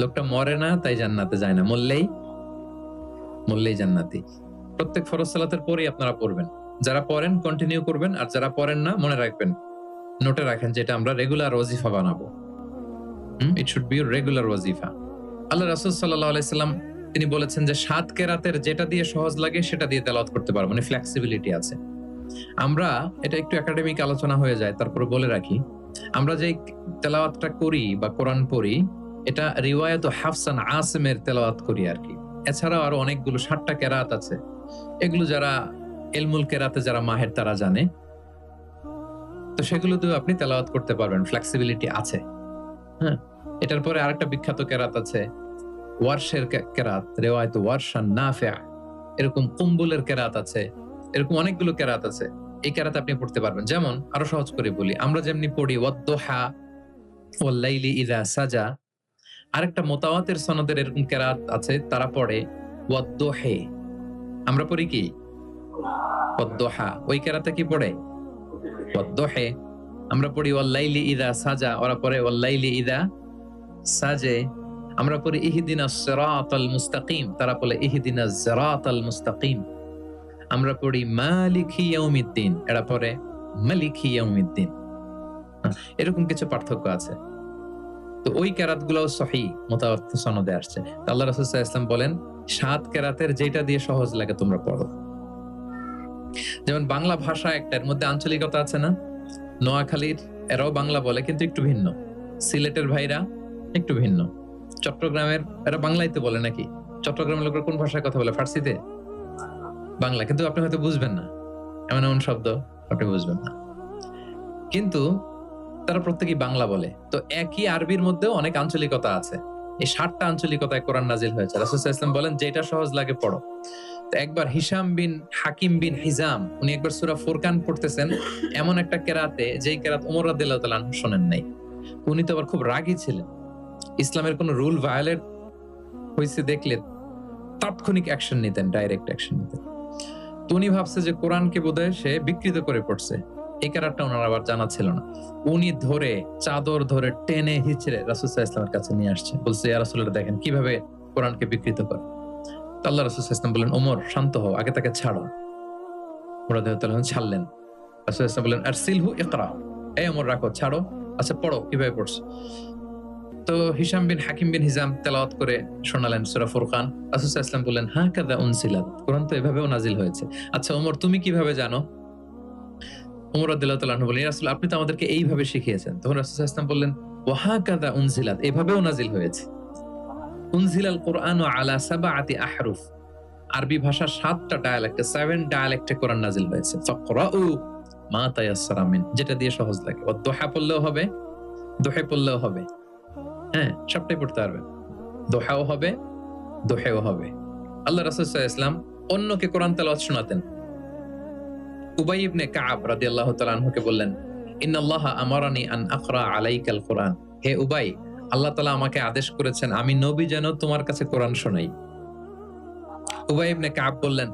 লোকটা মরে না তাই জান্নাতে যায় না, মরলেই জান্নাতি। প্রত্যেক ফরজ সালাতের পরেই আপনারা পড়বেন। যারা পড়েন কন্টিনিউ করবেন, আর যারা পড়েন না মনে রাখবেন, নোটে রাখেন, যেটা আমরা রেগুলার ওয়াজিফা বানাবো। ইট শুড বি রেগুলার ওয়াজিফা। আল্লাহ রাসূল সাল্লাল্লাহু আলাইহি সাল্লাম তিনি বলেছেন যে 7 কেরাতের যেটা দিয়ে সহজ লাগে সেটা দিয়ে তেলাওয়াত করতে পারবো, মানে ফ্লেক্সিবিলিটি আছে। আমরা এটা একটু একাডেমিক আলোচনা হয়ে যায়, তারপরে বলে রাখি, আমরা যে তেলাওয়াতটা করি বা কোরআন পড়ি, এটা রিওয়ায়াত হাফসান আসিমের তেলাওয়াত করি আর কি। এছাড়াও আরো অনেকগুলো 7টা কেরাত আছে, এগুলো যারা ইলমুল কেরাতে যারা মাহের তারা জানে। তো সেগুলো দিয়ে আপনি তেলাওয়াত করতে পারবেন, ফ্লেক্সিবিলিটি আছে। হ্যাঁ, এটার পরে আরেকটা বিখ্যাত কেরাত আছে ওয়ারশের কেরাত, রিওয়ায়াত ওয়ারশান নাফিআ, এরকম কুম্বুলের কেরাত আছে, এরকম অনেকগুলো কেরাত আছে। এই কেরাত আপনি পড়তে পারবেন। যেমন আরো সহজ করে বলি, আমরা যেমনি পড়ি ওয়াদ-দুহা ওয়াল লাইলি ইযা সাজা, আরেকটা মুতাওয়াতির সনদের এরকম কেরাত আছে, তারা পড়ে ওয়াদ-দুহি। আমরা পড়ি কি ওয়াদ-দুহা, ওই কেরাতে কি পড়ে ওয়াদ-দুহি। আমরা পড়ি ওয়াল লাইলি ইযা সাজা, ওরা পড়ে ওয়াল লাইলি ইযা সাজে। আমরা পড়ি ইহদিনাস সিরাতাল মুস্তাকিম, তারা বলে ইহদিনাজ সিরাতাল মুস্তাকিম। আমরা পড়ি মালিকি ইয়াউমিদ্দিন, এরা পড়ে মালিকি ইয়াউমিদ্দিন। এরকম কিছু পার্থক্য আছে। তো ওই কেরাতগুলোও সহিহ মুতাওয়াত্তির সনদে আসছে। আল্লাহ রাসূল সাল্লাল্লাহু আলাইহি ওয়াসাল্লাম বলেন 7 কেরাতের যেটা দিয়ে সহজ লাগে তোমরা পড়ো। যেমন বাংলা ভাষা একটা, এর মধ্যে আঞ্চলিকতা আছে না? নোয়াখালীর এরাও বাংলা বলে কিন্তু একটু ভিন্ন, সিলেটের ভাইরা একটু ভিন্ন, চট্টগ্রামের এরা বাংলাই তো বলে নাকি? চট্টগ্রামের লোকরা কোন ভাষায় কথা বলে? ফার্সিতে? বাংলা, কিন্তু আপনি হয়তো বুঝবেন না, এমন এমন শব্দ আপনি বুঝবেন না, কিন্তু তারা প্রত্যেকেই বাংলা বলে। তো একই আরবির মধ্যেও অনেক আঞ্চলিকতা আছে। এই 7টা আঞ্চলিকতায় কোরআন নাজিল হয়েছে। রাসূল সাল্লাল্লাহু আলাইহি ওয়াসাল্লাম বলেন যেটা সহজ লাগে পড়ো। তো একবার হিশাম বিন হাকিম বিন হিজাম উনি একবার সূরা ফুরকান পড়তেছেন এমন একটা কেরাতে, যেই কেরাত ওমর রাদিয়াল্লাহু তাআলা আনহু শোনেন নাই। উনি তো আবার খুব রাগী ছিলেন, ইসলামের কোন রুল ভায়োলেট হয়েছে দেখলে তাৎক্ষণিক অ্যাকশন নিতেন, ডাইরেক্ট অ্যাকশন নিতেন। তো উনি ভাবছে যে কোরআনকে বোধহয় সে বিকৃত করে পড়ছে, এই কেরাতটা ওনার আবার জানা ছিল না। উনি ধরে চাদর ধরে টেনে হিচড়ে রাসূল সাল্লাল্লাহু আলাইহি ওয়াসাল্লামের কাছে নিয়ে আসছে, বলছে ইয়া রাসূলুল্লাহ দেখেন কিভাবে কোরআনকে বিকৃত করে। তো আল্লাহ রাসূল সাল্লাল্লাহু আলাইহি ওয়াসাল্লাম বললেন ওমর শান্ত হও, আগে তাকে ছাড়ো। ওমর রাদিয়াল্লাহু আনহু ছাড়লেন। রাসূল সাল্লাল্লাহু আলাইহি ওয়াসাল্লাম বললেন আরসিলহু ইকরা, এই ওমর রাখো, ছাড়ো, আচ্ছা পড়ো কিভাবে পড়ছো। তো হিশাম বিন হাকিম বিন হিজাম তেলাওয়াত করে শোনালেন সূরা ফুরকান। রাসূল সাল্লাল্লাহু আলাইহি ওয়াসাল্লাম বললেন হাকাযা উনজিলাত, কোরআন তো এভাবেও নাজিল হয়েছে। আচ্ছা ওমর তুমি কিভাবে জানো? ওমর রাদিয়াল্লাহু তাআলা আনহু বললেন ইয়া রাসূল আপনি তো আমাদেরকে এইভাবে শিখিয়েছেন। তখন রাসূল সাল্লাল্লাহু আলাইহি ওয়াসাল্লাম বললেন ওয়া হাকাযা উনজিলাত, এভাবেও নাজিল হয়েছে। উনজিলাল কুরআনু আলা সাবআতি আহরুফ, আরবি ভাষা 7টা ডায়ালেক্টে, 7 ডায়ালেক্টে কোরআন নাজিল হয়েছে। ফাকরাউ মা তায়াসসারা মিন, যেটা দিয়ে সহজ লাগে। ওয়াদ-দুহা পড়লেও হবে, দুহে পড়লেও হবে, হ্যাঁ সবটাই পড়তে পারবেন। দোহাও হবে, দোহেও হবে। আল্লাহ রাসূল সাল্লাল্লাহু আলাইহি ওয়াসাল্লাম অন্যকে কোরআন তেলাওয়াত শোনাতেন। উবাই ইবনে কাব রাদিয়াল্লাহু তাআলা আনহুকে বললেন ইন্নাল্লাহা আমারানি আন আকরা আলাইকাল কুরআন, হে উবাই আল্লাহ তাআলা আমাকে আদেশ করেছেন আমি নবী যেন তোমার কাছে কোরআন শোনাই। উবাই ইবনে কাব বললেন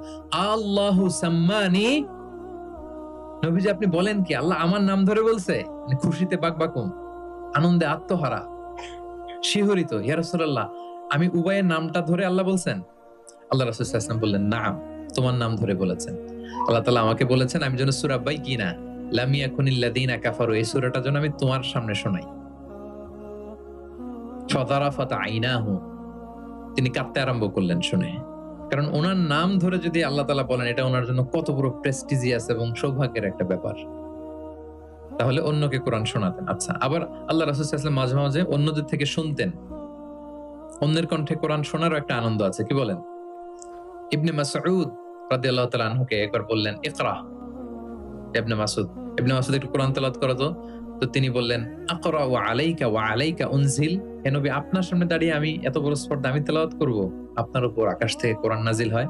আল্লাহু সাম্মানি, নবীজি আপনি বলেন কি আল্লাহ আমার নাম ধরে বলছে? মানে খুশিতে বাকবাকুম, আনন্দে আত্মহারা, শিহরিত, ইয়া রাসূলুল্লাহ আমি উবাইয়ের নামটা ধরে আল্লাহ বলছেন? আল্লাহ রাসূল সাল্লাল্লাহু আলাইহি ওয়াসাল্লাম বললেন নাম, তোমার নাম ধরে বলেছেন। আল্লাহ তাআলা আমাকে বলেছেন আমি যেন সূরা বাইকিনা লাম ইয়াকুনিল্লাযীনা কাফারু, এই সূরাটা যেন আমি তোমার সামনে শোনাই। ফাযারাফাত আইনাহু, তিনি কাঁদতে আরম্ভ করলেন শুনে, কারণ ওনার নাম ধরে যদি আল্লাহ তাআলা বলেন এটা ওনার জন্য কত বড় প্রেস্টিজিয়াস এবং সৌভাগ্যের একটা ব্যাপার। তাহলে অন্যকে কোরআন শোনাতেন। আচ্ছা, আবার আল্লাহ রাসূল সাল্লাল্লাহু আলাইহি ওয়াসাল্লাম মাঝে মাঝে অন্যদের থেকে শুনতেন, অন্যের কণ্ঠে কোরআন শোনারও একটা আনন্দ আছে, কি বলেন? ইবনে মাসউদ রাদিয়াল্লাহু তাআলা আনহুকে একবার বললেন ইকরা, ইবনে মাসউদ একটু কোরআন তেলাওয়াত করো তো। তো তিনি বললেন আকরা ওয়া আলাইকা উনজিল, হে নবী আপনার সামনে দাঁড়িয়ে আমি এত বড় স্পর্ধা আমি তেলাওয়াত করব, আপনার উপর আকাশ থেকে কোরআন নাজিল হয়।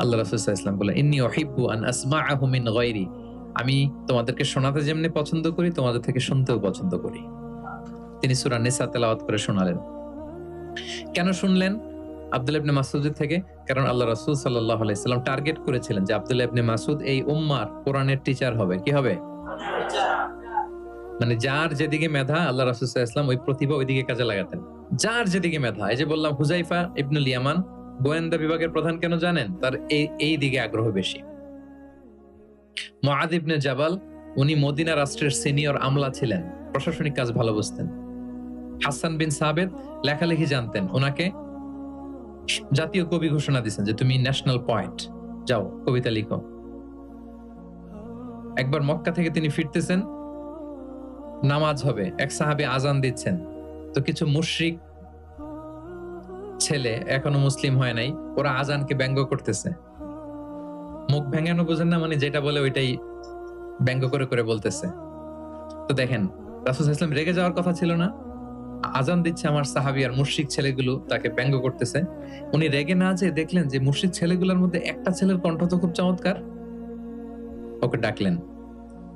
আল্লাহ রাসূল সাল্লাল্লাহু আলাইহি ওয়াসাল্লাম বললেন ইন্নী উহিব্বু আন আসমাআহু মিন গায়রি, আমি তোমাদেরকে শোনাতে যেমনি পছন্দ করি তোমাদের থেকে শুনতেও পছন্দ করি। তিনি সূরা নিসা তেলাওয়াত করে শোনালেন। কেন শুনলেন? আব্দুল্লাহ ইবনে মাসউদের থেকে, কারণ আল্লাহ রাসূল সাল্লাল্লাহু আলাইহি সাল্লাম টার্গেট করেছিলেন যে আব্দুল্লাহ ইবনে মাসউদ এই উম্মার কোরআনের টিচার হবে। কি হবে? মানে যার যেদিকে মেধা আল্লাহ রাসূল সাল্লাল্লাহু আলাইহি ওয়াসাল্লাম ওই প্রতিভা ওইদিকে কাজে লাগাতেন। যার যেদিকে মেধা, এই যে বললাম হুযায়ফা ইবনুল ইয়ামান গোয়েন্দা বিভাগের প্রধান, কেন জানেন? তার এই দিকে আগ্রহ বেশি। মুআয ইবনে জাবাল উনি মদিনা রাষ্ট্রের সিনিয়র আমলা ছিলেন, প্রশাসনিক কাজ ভালো বুঝতেন। হাসান বিন সাবেত লেখালেখি জানতেন, ওনাকে জাতীয় কবি ঘোষণা দিয়েছেন যে তুমি ন্যাশনাল পয়েন্ট, যাও কবিতা লিখো। একবার মক্কা থেকে তিনি ফিরতেছেন, নামাজ হবে, এক সাহাবী আজান দিচ্ছেন, তো কিছু মুশরিক ছেলে এখনো মুসলিম হয় নাই, ওরা আজানকে ব্যঙ্গ করতেছে। মুখ ভেঙানো বোঝেন না, মানে যেটা বলে ওইটাই ব্যঙ্গ করে করে বলতেছে। তো দেখেন রাসূল সাল্লাল্লাহু আলাইহি ওয়াসাল্লাম রেগে যাওয়ার কথা ছিল না, আজান দিচ্ছে আমার সাহাবী আর মুশরিক ছেলেগুলো তাকে ব্যঙ্গ করতেছে। উনি রেগে না যেয়ে দেখলেন যে মুশরিক ছেলেগুলোর মধ্যে একটা ছেলের কণ্ঠ তো খুব চমৎকার, ওকে ডাকলেন,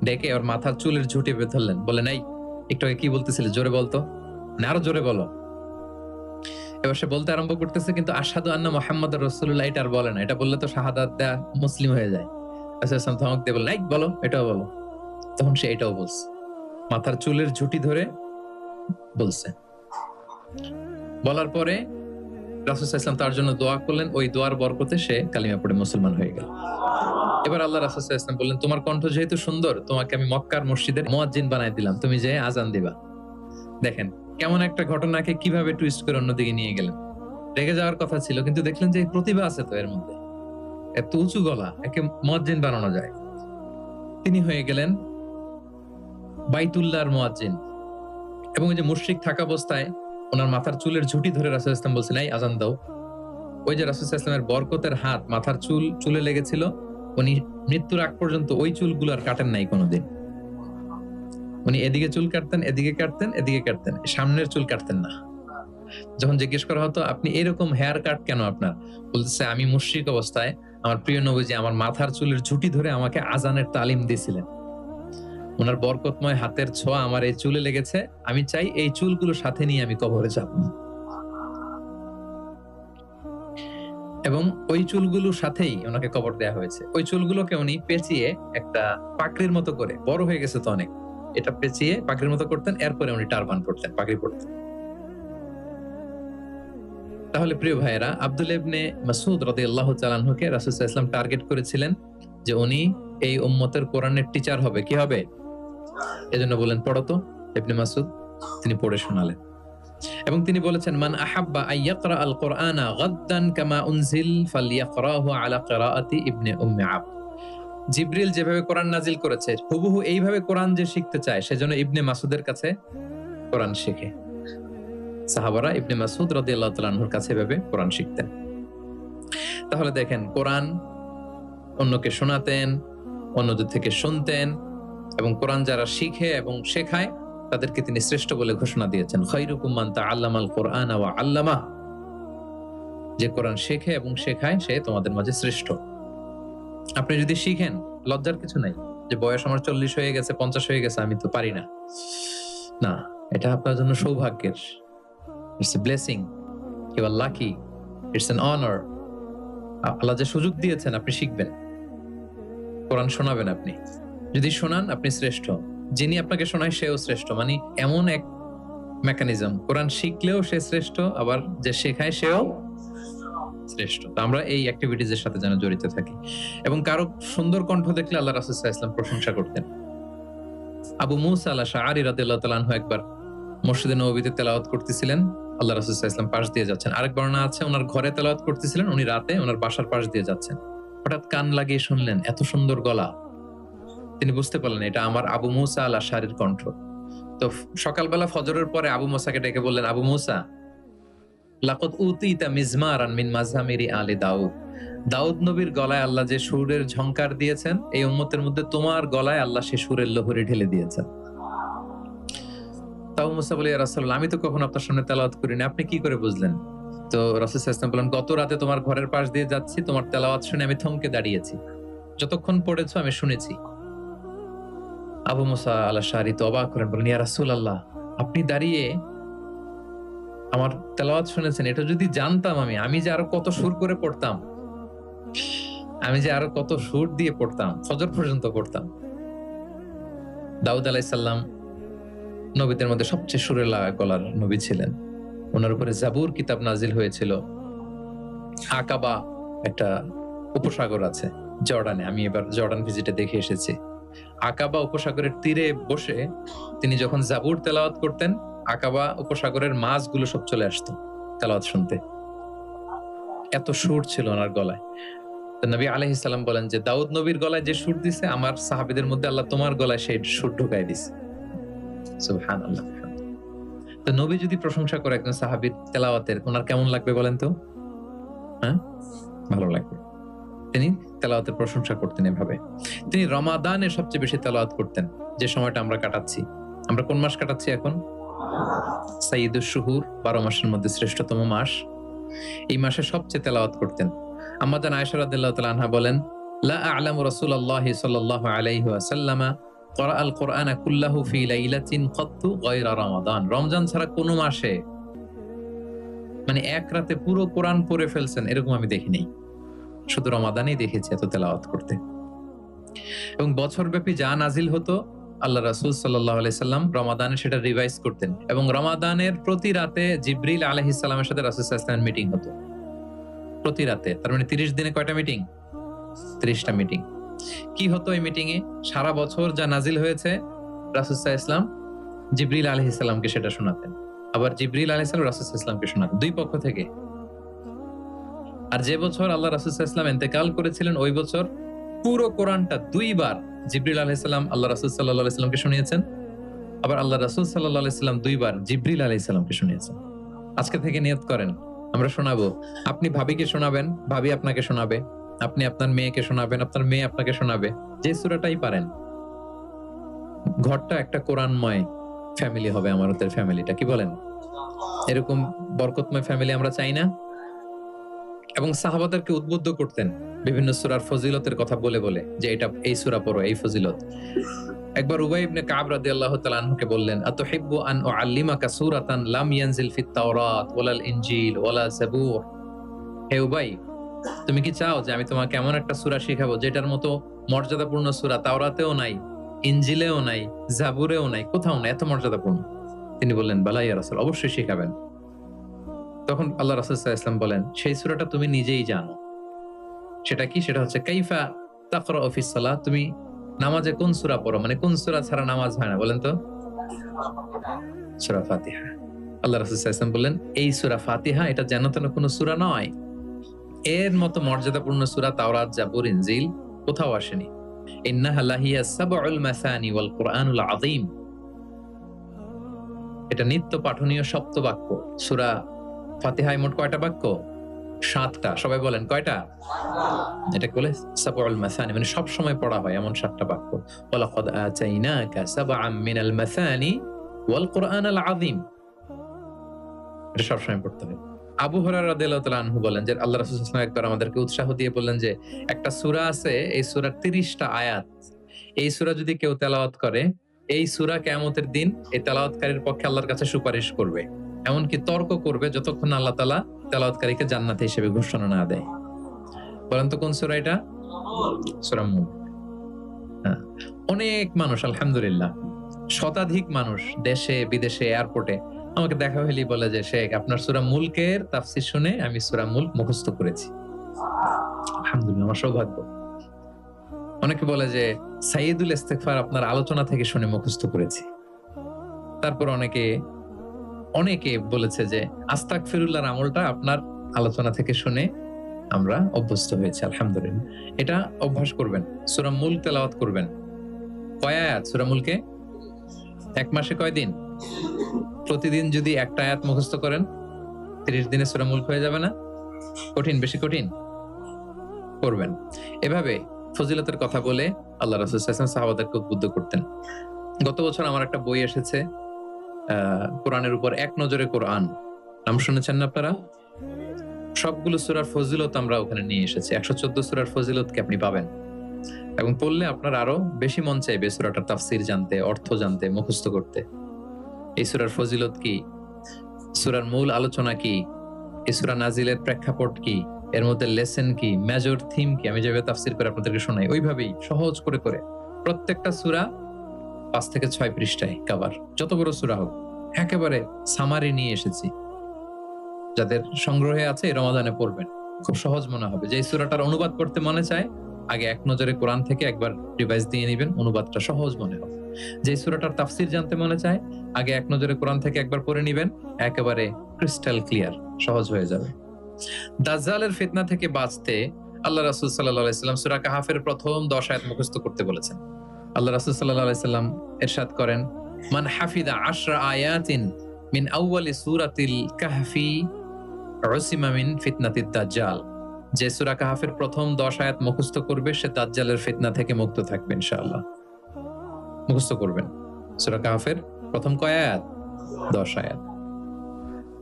ডেকে ওর মাথার চুলের ঝুঁটি বেঁধে ধরলেন, বলেন এই একটু আগে কি বলতেছিলে জোরে বলতো, না আরো জোরে বলো। এবার সে বলতে আরম্ভ করতেছে, কিন্তু আশহাদু আন্না মুহাম্মাদুর রাসূলুল্লাহ এটা আর বলে না, এটা বললে তো শাহাদাত দেয়া মুসলিম হয়ে যায়। রাসূল সাল্লাল্লাহু আলাইহি ওয়াসাল্লাম ধমক দিয়ে বললেন, এই বলো, এটাও বলো। তখন সে এটাও বলছে, মাথার চুলের ঝুঁটি ধরে বলছে। বলার পরে রাসূল সাল্লাল্লাহু আলাইহি ওয়াসাল্লাম তার জন্য দোয়া করলেন, ওই দোয়ার বরকতে সে কালিমা পড়ে মুসলমান হয়ে গেল। এবার আল্লাহ রাসূল সাল্লাল্লাহু আলাইহি ওয়াসাল্লাম বললেন, তোমার কণ্ঠ যেহেতু সুন্দর, তোমাকে আমি মক্কার মসজিদের মুয়াজ্জিন বানাই দিলাম, তুমি যে আজান দিবা। দেখেন কেমন একটা ঘটনাকে কিভাবে টুইস্ট করে অন্যদিকে নিয়ে গেলেন। রেগে যাওয়ার কথা ছিল, কিন্তু দেখলেন যে প্রতিভা আছে তো এর মধ্যে, এত উঁচু গলা, একে মুয়াজ্জিন বানানো যায়। তিনি হয়ে গেলেন বাইতুল্লাহর মুয়াজ্জিন। এবং ওই যে মুশরিক থাকা অবস্থায় ওনার মাথার চুলের ঝুঁটি ধরে রাসূল সাল্লাল্লাহু আলাইহি ওয়াসাল্লাম বলছেন, এই আজান দাও। ওই যে রাসূল সাল্লাল্লাহু আলাইহি ওয়াসাল্লামের বরকতের হাত মাথার চুলে লেগেছিল, উনি মৃত্যুর আগ পর্যন্ত ওই চুলগুলো আর কাটেন নাই কোনোদিন। উনি এদিকে চুল কাটতেন, এদিকে কাটতেন, এদিকে কাটতেন, সামনের চুল কাটতেন না। যখন জিজ্ঞেস করা হতো আপনি এরকম হেয়ার কাট কেন আপনার, বলতেছে আমি মুশরিক অবস্থায় আমার প্রিয় নবীজি আমার মাথার চুলের ঝুঁটি ধরে আমাকে আজানের তালিম দিয়েছিলেন, ওনার বরকতময় হাতের ছোঁয়া আমার এই চুলে লেগেছে, আমি চাই এই চুলগুলো সাথে নিয়ে আমি কবরে যাব। এবং ওই চুলগুলোর সাথেই ওনাকে কবর দেয়া হয়েছে। ওই চুলগুলোকে উনি পেঁচিয়ে একটা পাকড়ির মতো করে, বড় হয়ে গেছে তো অনেক, এটা পেঁচিয়ে পাকড়ির মতো করতেন, এরপরে উনি টারবান পড়তেন, পাগড়ি পড়তেন। তাহলে প্রিয় ভাইয়েরা, আব্দুল্লাহ ইবনে মাসউদ রাদিয়াল্লাহু তাআলা আনহুকে রাসূল সাল্লাল্লাহু আলাইহি ওয়াসাল্লাম টার্গেট করেছিলেন যে উনি এই উম্মতের কোরআনের টিচার হবে। কি হবে? এজন্য বলেন পড়ো তো ইবনে মাসউদ, তিনি পড়ে শোনালেন। এবং তিনি বলেছেন, মান আহাব্বা আইয়াকরা আল কোরআনা গাদ্দান কামা উনজিল ফালইয়াকরাহু আলা কিরাআতি ইবনে উম্মি আবদ। জিবরিল যেভাবে কোরআন নাজিল করেছে হুবহু এইভাবে কোরআন যে শিখতে চায়, সেজন্য ইবনে মাসউদের কাছে কোরআন শিখে। সাহাবারা ইবনে মাসউদ রাদিয়াল্লাহু তাআলা আনহুর কাছে এভাবে কোরআন শিখতেন। তাহলে দেখেন, কোরআন অন্যকে শোনাতেন, অন্যদের থেকে শুনতেন, এবং কোরআন যারা শিখে এবং শেখায় তাদেরকে তিনি শ্রেষ্ঠ বলে ঘোষণা দিয়েছেন, খায়রুকুম মান তাআল্লামাল কুরআনা ওয়া আল্লামা। যে কোরআন শেখে এবং শেখায় সে তোমাদের মাঝে শ্রেষ্ঠ। আপনি যদি শিখেন, লজ্জার কিছু নাই যে বয়স আমার 40 হয়ে গেছে, 50 হয়ে গেছে, আমি তো পারি না। না, এটা আপনার জন্য সৌভাগ্যের। It's a blessing, you are lucky, it's an honour. আল্লাহ যে সুযোগ দিয়েছেন আপনি শিখবেন, কোরআন শোনাবেন। আপনি যদি শোনান আপনি শ্রেষ্ঠ, যিনি আপনাকে শোনায় সেও শ্রেষ্ঠ। মানে এমন এক মেকানিজম, কোরআন শিখলেও সে শ্রেষ্ঠ, আবার যে শেখায় সেও শ্রেষ্ঠ। তো আমরা এই অ্যাক্টিভিটিজ এর সাথে যেন জড়িত থাকি। এবং কারো সুন্দর কণ্ঠ দেখলে আল্লাহ রাসূল সাল্লাল্লাহু আলাইহি ওয়াসাল্লাম প্রশংসা করতেন। আবু মুসা আল-আশআরী রাদিয়াল্লাহু তাআলা আনহু একবার মসজিদে নববীতে তেলাওয়াত করতেছিলেন, আল্লাহ রাসূল সাল্লাল্লাহু আলাইহি ওয়াসাল্লাম পাশ দিয়ে যাচ্ছেন। আরেক বর্ণনা আছে ওনার ঘরে তেলাওয়াত করতেছিলেন, উনি রাতে ওনার বাসার পাশ দিয়ে যাচ্ছেন। হঠাৎ কান লাগিয়ে শুনলেন এত সুন্দর গলা, তিনি বুঝতে পারলেন এটা আমার আবু মুসা আল-আশআরীর কণ্ঠ। তো সকালবেলা ফজরের পরে আবু মুসাকে ডেকে বললেন, আবু মুসা, লাকাদ উতিতা মিজমারান মিন মাযহামিরি আলি দাউদ। দাউদ নবীর গলায় আল্লাহ যে সুরের ঝংকার দিয়েছেন, এই উম্মতের মধ্যে তোমার গলায় আল্লাহ সে সুরের লোহরী ঢেলে দিয়েছেন। তাও মুসা বলে, ইয়া রাসূলুল্লাহ, আমি তো কখনো আপনার সামনে তেলাওয়াত করিনি, আপনি কি করে বুঝলেন? তো রাসূল সাল্লাল্লাহু আলাইহি ওয়াসাল্লাম বলেন, গত রাতে তোমার ঘরের পাশ দিয়ে যাচ্ছি, তোমার তেলাওয়াত শুনে আমি থমকে দাঁড়িয়েছি, যতক্ষণ পড়েছো আমি শুনেছি। আবু মুসা আল-আশআরী তো অবাক করেন, বলেন, ইয়া রাসূলুল্লাহ, আপনি দাঁড়িয়ে আমার তেলাওয়াত শুনেছেন, এটা যদি জানতাম আমি যে আরো কত সুর করে পড়তাম, আমি যে আরো কত সুর দিয়ে পড়তাম, ফজর পর্যন্ত পড়তাম। দাউদ আলাইহিস সালাম নবীদের মধ্যে সবচেয়ে সুরেলা গলার নবী ছিলেন। ওনার উপরে জাবুর কিতাব নাজিল হয়েছিল। আকাবা একটা উপসাগর আছে জর্ডানে, আমি এবার জর্ডান ভিজিটে দেখে এসেছি। আকাবা উপসাগরের তীরে বসে তিনি যখন জাবুর তেলাওয়াত করতেন, আকাবা উপসাগরের মাছগুলো সব চলে আসতো তেলাওয়াত শুনতে, এত সুর ছিল ওনার গলায়। তো নবী আলাইহিস সালাম বলেন যে দাউদ নবীর গলায় যে সুর দিছে, আমার সাহাবীদের মধ্যে আল্লাহ তোমার গলায় সেই সুর ঢুকাই দিছে। সুবহানাল্লাহ। তো নবী যদি প্রশংসা করে একজন সাহাবীর তেলাওয়াতের, ওনার কেমন লাগবে বলেন তো? হ্যাঁ, ভালো লাগবে। তিনি তেলাওয়াতের প্রশংসা করতেন এভাবে। তিনি রমাদানে সবচেয়ে বেশি তেলাওয়াত করতেন, যে সময়টা আমরা কাটাচ্ছি। আমরা কোন মাস কাটাচ্ছি এখন? সাইয়্যিদুশ শুহুর, 12 মাসের মধ্যে শ্রেষ্ঠতম মাস। এই মাসে সবচেয়ে তেলাওয়াত করতেন। আম্মা জান আয়েশা রাদিয়াল্লাহু তাআলা আনহা বলেন, লা আ'লামু রাসূলুল্লাহি সাল্লাল্লাহু আলাইহি ওয়াসাল্লামা ক্বরাআল কুরআনা কুল্লাহু ফি লাইলাতিন কাত্তু গায়রা রমাদান। রমজান ছাড়া কোন মাসে মানে এক রাতে পুরো কোরআন পড়ে ফেলছেন এরকম আমি দেখিনি। শুধু রমাদানেই দেখেছি এত তেলাওয়াত করতে। এবং বছরব্যাপী যা নাজিল হতো, আল্লাহ রাসূল সাল্লাল্লাহু আলাইহি সাল্লাম রমাদানে সেটা রিভাইজ করতেন। এবং রমাদানের প্রতি রাতে জিবরিল আলাইহিস সালামের সাথে রাসূল সাল্লাল্লাহু আলাইহি সাল্লামের মিটিং হতো প্রতি রাতে। তার মানে 30 দিনে কয়টা মিটিং? 30টা মিটিং। কি হতো এই মিটিং এ? সারা বছর যা নাজিল হয়েছে রাসূল সাল্লাল্লাহু আলাইহি সাল্লাম জিবরিল আলাইহিস সালামকে সেটা শোনাতেন, আবার জিবরিল আলাইহিস সালাম রাসূল সাল্লাল্লাহু আলাইহি সাল্লামকে শোনাতেন, দুই পক্ষ থেকে। আর যে বছর আল্লাহ রাসূল সাল্লাল্লাহু আলাইহি সাল্লাম ইন্তেকাল করেছিলেন, ওই বছর পুরো কোরআনটা দুইবার জিবরিল আলাইহিস সালাম আল্লাহ রাসূল সাল্লাল্লাহু আলাইহি সাল্লামকে শুনিয়েছেন, আবার আল্লাহ রাসূল সাল্লাল্লাহু আলাইহি সাল্লাম দুইবার জিবরিল আলাইহিস সালামকে শুনিয়েছেন। আজকে থেকে নিয়ত করেন, আমরা শোনাবো। আপনি ভাবিকে শোনাবেন, ভাবি আপনাকে শোনাবে, আপনি আপনার মেয়েকে শোনাবেন, আপনার মেয়ে আপনাকে শোনাবে, যে সূরাটাই পারেন। ঘরটা একটা কোরআনময় ফ্যামিলি হবে আমাদের ফ্যামিলিটা, কি বলেন? এরকম বরকতময় ফ্যামিলি আমরা চাই না? এবং সাহাবাদেরকে উদ্বুদ্ধ করতেন বিভিন্ন সূরার ফজিলতের কথা বলে বলে, যে এটা এই সূরা পড়ো, এই ফজিলত। একবার উবাই ইবনে কাব রাদিয়াল্লাহু তাআলা আনহুকে বললেন, আতুহিব্বু আন উআল্লিমাকা সূরাতান লাম ইয়ানজিল ফিত তাওরাত ওয়ালাল ইনজিল ওয়ালা যাবুর। হে উবাই, তুমি কি চাও যে আমি তোমাকে এমন একটা সূরা শিখাবো যেটার মতো মর্যাদাপূর্ণ সূরা তাওরাতেও নাই, ইনজিলেও নাই, জাবুরেও নাই, কোথাও নাই, এত মর্যাদাপূর্ণ? তিনি বললেন, বালা ইয়া রাসূল, অবশ্যই শিখাবেন। তখন আল্লাহ রাসূল সাল্লাল্লাহু আলাইহি ওয়াসাল্লাম বলেন, সেই সূরাটা তুমি নিজেই জানো। সেটা কি? সেটা হচ্ছে কাইফা তাকরাউ ফিস সালাত। তুমি নামাজে কোন সূরা পড়ো, মানে কোন সূরা ছাড়া নামাজ হয় না বলেন তো? সূরা ফাতিহা। আল্লাহ রাসূল সাল্লাল্লাহু আলাইহি ওয়াসাল্লাম বললেন, এই সূরা ফাতিহা এটা যেন তেন কোনো সূরা নয়, এর মতো মর্যাদাপূর্ণ সূরা তাওরাত, জাবুর, ইনজিল কোথাও আসেনি। ইন্নাহা লাহিয়া সাবউল মাসানি ওয়াল কুরআনুল আযীম। এটা নিত্য পাঠনীয় সপ্তবাক্য। সূরা ফাতিহায় মোট কয়টা বাক্য? 7টা। সবাই বলেন কয়টা? এটা বলে সাবউল মাসানি, মানে সব সময় পড়া হয় এমন 7টা বাক্য। ওয়ালাকাদ আতাইনাকা সাবআম মিনাল মাসানি ওয়াল কুরআনুল আযীম। এটা সব সময় পড়তে হয়। আবু হুরায়রা রাদিয়াল্লাহু তাআলা আনহু বলেন যে আল্লাহ রাসূল সাল্লাল্লাহু আলাইহি ওয়াসাল্লাম একবার আমাদেরকে উৎসাহ দিয়ে বললেন যে একটা সূরা আছে, এই সূরার 30টা আয়াত। এই সূরা যদি কেউ তেলাওয়াত করে, এই সূরা কিয়ামতের দিন এই তেলাওয়াতকারীর পক্ষে আল্লাহর কাছে সুপারিশ করবে, এমনকি তর্ক করবে, যতক্ষণ আল্লাহ তাআলা তেলাওয়াতকারীকে জান্নাতি হিসেবে ঘোষণা না দেয়। বলেন তো কোন সূরা এটা? সূরা মুলক। অনেক মানুষ, আলহামদুলিল্লাহ শতাধিক মানুষ দেশে বিদেশে এয়ারপোর্টে আমাকে দেখা হলেই বলে যে শেখ, আপনার সূরা মুলকের তাফসীর শুনে আমি সূরা মুলক মুখস্থ করেছি। আলহামদুলিল্লাহ, আমার সৌভাগ্য। অনেকে বলে যে সাইয়্যিদুল ইস্তিগফার আপনার আলোচনা থেকে শুনে মুখস্থ করেছি। তারপর অনেকে বলেছে যে আস্তাগফিরুল্লাহর আমলটা আপনার আলোচনা থেকে শুনে আমরা অভ্যস্ত হয়েছি। আলহামদুলিল্লাহ, এটা অভ্যাস করবেন। সূরা মুলক তেলাওয়াত করবেন। কয় আয়াত সূরা মুলকে? এক মাসে কয় দিন? প্রতিদিন যদি একটা আয়াত মুখস্থ করেন, 30 দিনে সূরা মুলক হয়ে যাবে না? কঠিন? বেশি কঠিন? করবেন। এভাবে ফজিলতের কথা বলে আল্লাহ রাসূল সাল্লাল্লাহু আলাইহি ওয়াসাল্লাম সাহাবাদেরকে উদ্বুদ্ধ করতেন। গত বছর আমার একটা বই এসেছে, কোরআনের উপর এক নজরে কোরআন। নাম শুনেছেন না আপনারা? সবগুলো সূরার ফজিলত আমরা ওখানে নিয়ে এসেছি। 114 সূরার ফজিলতকে আপনি পাবেন, এবং পড়লে আপনার আরো বেশি মন চাইবে সূরাটার তাফসীর জানতে, অর্থ জানতে, মুখস্থ করতে। এই সূরার ফজিলত কি, সূরার মূল আলোচনা কি, এই সূরা নাজিলের প্রেক্ষাপট কি, এর মধ্যে লেসন কি, মেজর থিম কি, আমি যেভাবে তাফসীর করে আপনাদেরকে শোনাই ওইভাবেই সহজ করে করে প্রত্যেকটা সূরা 5 থেকে 6 পৃষ্ঠায় কভার, যত বড় সূরা হোক একেবারে সামারি নিয়ে এসেছি। যাদের সংগ্রহে আছে এই রমাদানে পড়বেন, খুব সহজ মনে হবে। যে সূরাটার অনুবাদ করতে মনে চায় আগে এক নজরে কোরআন থেকে একবার রিভাইজ দিয়ে নেবেন, অনুবাদটা সহজ মনে হবে। যে সূরাটার তাফসীর জানতে মনে চায়, আগে এক নজরে কোরআন থেকে একবার পড়ে নেবেন, একেবারে ক্রিস্টাল ক্লিয়ার, সহজ হয়ে যাবে। দাজ্জালের ফিতনা থেকে বাঁচতে আল্লাহ রাসূল সাল্লাল্লাহু আলাইহি সাল্লাম সূরা কাহাফের প্রথম 10 আয়াত মুখস্থ করতে বলেছেন। আল্লাহ রাসূল সাল্লাল্লাহু আলাইহি সাল্লাম ইরশাদ করেন, মান হাফিযা 10 আয়াতিন মিন আউয়ালি সূরাতিল কাহফি উসিমা মিন ফিতনাতিদ দাজ্জাল। যে সূরা কাহাফের প্রথম 10 আয়াত মুখস্থ করবে সে দাজ্জালের ফিতনা থেকে মুক্ত থাকবে ইনশাআল্লাহ। মুখস্থ করবেন সূরা কাহাফের প্রথম কয় আয়াত? 10 আয়াত।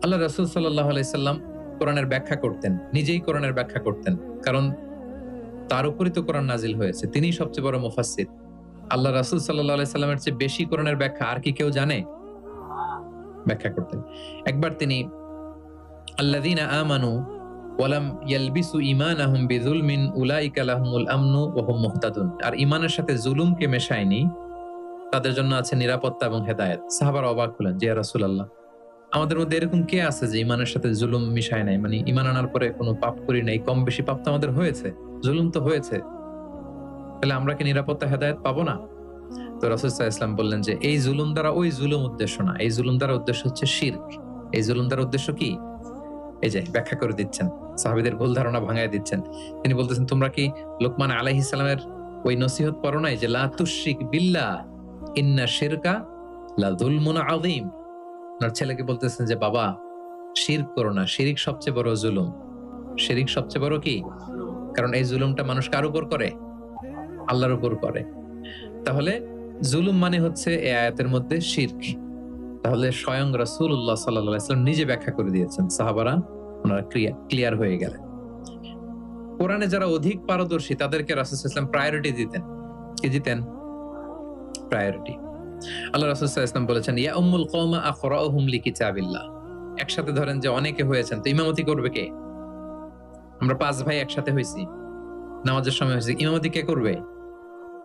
আল্লাহ রাসূল সাল্লাল্লাহু আলাইহি সাল্লাম কোরআনের ব্যাখ্যা করতেন, নিজেই কোরআনের ব্যাখ্যা করতেন, কারণ তার উপরই তো কোরআন নাজিল হয়েছে, তিনিই সবচেয়ে বড় মুফাসসির। আল্লাহ রাসূল সাল্লাল্লাহু আলাইহি সাল্লামের চেয়ে বেশি কোরআনের ব্যাখ্যা আর কি কেউ জানে? ব্যাখ্যা করতেন। একবার তিনি আল্লাযীনা আমানু ওয়া লাম ইয়ালবিসু ঈমানাহুম বিযুলমিন উলাইকা লাহুমুল আমনু ওয়া হুম মুহতাদুন, আর ঈমানের সাথে জুলুমকে মেশায়নি, তাদের জন্য আছে নিরাপত্তা এবং হেদায়েত। সাহাবারা অবাক হলেন, যে ইয়া রাসূলুল্লাহ, আমাদের মধ্যে এরকম কে আছে যে ঈমানের সাথে জুলুম মিশায় নাই, মানে ঈমান আনার পরে কোনো পাপ করি নাই, কম বেশি পাপ তো আমাদের হয়েছে, জুলুম তো হয়েছে, তাহলে আমরা কি নিরাপত্তা হেদায়েত পাবো না? তো রাসূল সাল্লাল্লাহু আলাইহি ওয়াসাল্লাম বললেন যে এই জুলুম দ্বারা ওই জুলুম উদ্দেশ্য না, এই জুলুম দ্বারা উদ্দেশ্য হচ্ছে শিরক। এই জুলুম দ্বারা উদ্দেশ্য কি? এই যে ব্যাখ্যা করে দিচ্ছেন, সাহাবীদের ভুল ধারণা ভাঙায় দিচ্ছেন। তিনি বলতেছেন, তোমরা কি লোকমান আলাইহিস সালামের ওই নসিহত পড়ো নাই যে লা তুশরিক বিল্লাহ ইন্না শিরকা লা যুলমুন আযীম? ওনার ছেলেকে বলতেছেন যে বাবা, শিরক করো না, শিরিক সবচেয়ে বড় জুলুম। শিরিক সবচেয়ে বড় কি? কারণ এই জুলুমটা মানুষ কার উপর করে? আল্লাহর উপর করে। তাহলে জুলুম মানে হচ্ছে এই আয়াতের মধ্যে শিরক। তাহলে স্বয়ং রাসূলুল্লাহ সাল্লাল্লাহু আলাইহি ওয়াসাল্লাম নিজে ব্যাখ্যা করে দিয়েছেন, সাহাবারা ওনারা ক্লিয়ার হয়ে গেলেন। কোরআনে যারা অধিক পারদর্শী তাদেরকে রাসূল সাল্লাল্লাহু আলাইহি ওয়াসাল্লাম প্রায়োরিটি দিতেন। কি দিতেন? প্রায়োরিটি। আল্লাহ রাসূল সাল্লাল্লাহু আলাইহি ওয়াসাল্লাম বলেছেন, ইয়া উম্মুল কওমা আকরাউহুম লিকিতাবিল্লাহ। একসাথে ধরেন যে অনেকে হয়েছেন, তো ইমামতি করবে কে? আমরা 5 ভাই একসাথে হইছি, নামাজের সময় হইছে, ইমামতি কে করবে?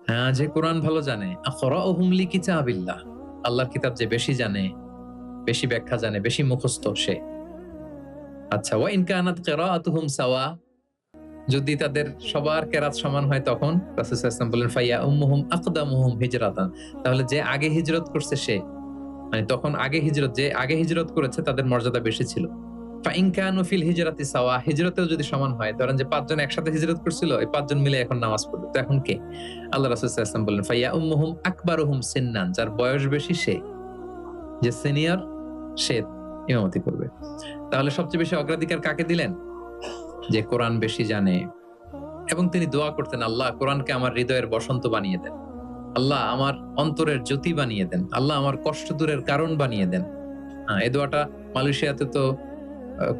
হ্যাঁ, যে কোরআন ভালো জানে। আকরাউহুম লিকিতাবিল্লাহ, আল্লাহর কিতাব যে বেশি জানে, বেশি ব্যাখ্যা জানে, বেশি মুখস্থ সে। আচ্ছা, ওয়া ইন কানাত কিরাআতুহুম সাওয়া, যদি তাদের সবার কেরাত সমান হয় তখন রাসূল সাল্লাল্লাহু আলাইহি ওয়াসাল্লাম বলেন ফাইয়া উম্মুহুম আকদামুহুম হিজরাতান, তাহলে যে আগে হিজরত করছে সে, মানে তখন আগে হিজরত, যে আগে হিজরত করেছে তাদের মর্যাদা বেশি ছিল। ফা ইন কানু ফিল হিজরাতি সাওয়া, হিজরতেও যদি সমান হয়, ধরেন যে 5 জন একসাথে হিজরত করছিল, এই 5 জন মিলে এখন নামাজ পড়বে, তো এখন কে? আল্লাহ রাসূল সাল্লাল্লাহু আলাইহি ওয়াসাল্লাম বলেন ফাইয়া উম্মুহুম আকবারুহুম সিন্নান, যার বয়স বেশি সে, যে সিনিয়র সে ইমামতি করবে। তাহলে সবচেয়ে বেশি অগ্রাধিকার কাকে দিলেন? যে কোরআন বেশি জানে। এবং তিনি দোয়া করতেন, আল্লাহ কোরআনকে আমার হৃদয়ের বসন্ত বানিয়ে দেন, আল্লাহ আমার অন্তরের জ্যোতি বানিয়ে দেন, আল্লাহ আমার কষ্ট দূরের কারণ বানিয়ে দেন। এই দোয়াটা মালয়েশিয়াতে তো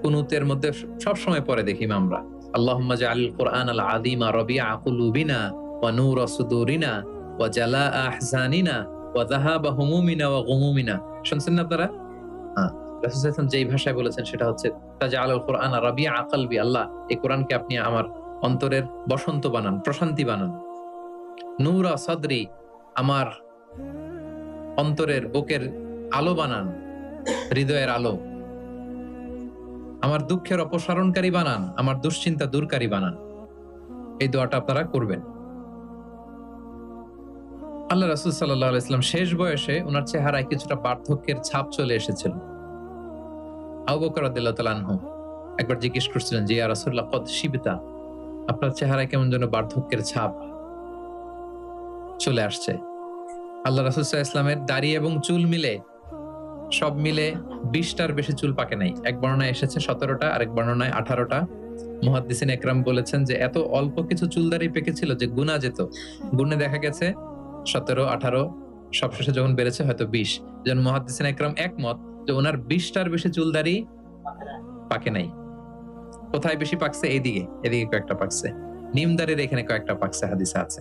কুনুতের মধ্যে সব সময় পড়ে দেখি আমরা, আল্লাহুম্মা জাআলিল কুরআনাল আযীমা রাবিআ কুলুবিনা ওয়া নূরা সুদুরিনা ওয়া জালাআ আহজানিনা ওয়া যাহাবা হুমুমিনা ওয়া গুমুমিনা। শুনছেন না আপনারা? রাসূল সাল্লাল্লাহু আলাইহি ওয়াসাল্লাম যেই ভাষায় বলেছেন সেটা হচ্ছে তাজআলুল কুরআনা রাবিআ কলবি, আল্লাহ এই কোরআনকে আপনি আমার অন্তরের বসন্ত বানান, প্রশান্তি বানান। নূরা সাদরি, আমার অন্তরের বুকের আলো বানান, হৃদয়ের আলো। আমার দুঃখের অপসারণকারী বানান, আমার দুশ্চিন্তা দূরকারী বানান। এই দোয়াটা আপনারা করবেন। আল্লাহ রাসূল সাল্লাল্লাহু আলাইহি ওয়াসাল্লাম শেষ বয়সে ওনার চেহারায় কিছুটা বার্ধক্যের ছাপ চলে এসেছিল। আবু বকর রাদিয়াল্লাহু তাআলা আনহু একবার জিজ্ঞেস করছিলেন যে ইয়া রাসূলুল্লাহ কদ শিবতা, আপনার চেহারায় কেমন যেন বার্ধক্যের ছাপ চলে আসছে। আল্লাহ রাসূল সাল্লাল্লাহু আলাইহি ওয়াসাল্লামের দাড়ি এবং চুল মিলে, সব মিলে 20টার বেশি চুল পাকে নাই। এক বর্ণনায় এসেছে 17টা, আরেক বর্ণনায় 18টা। মুহাদ্দিসিন একরাম বলেছেন যে এত অল্প কিছু চুল দাড়ি পেকেছিল যে গুনা যেত, গুণে দেখা গেছে 17, 18, সবশেষে যখন বেড়েছে হয়তো 20। যেন মুহাদ্দিসিন একরাম একমত যে ওনার 20টার বেশি চুল দাড়ি পাকে নাই। কোথায় বেশি পাকছে? এদিকে কয়েকটা পাকছে, নিম দাড়ির এখানে কয়েকটা পাকছে, হাদিসে আছে।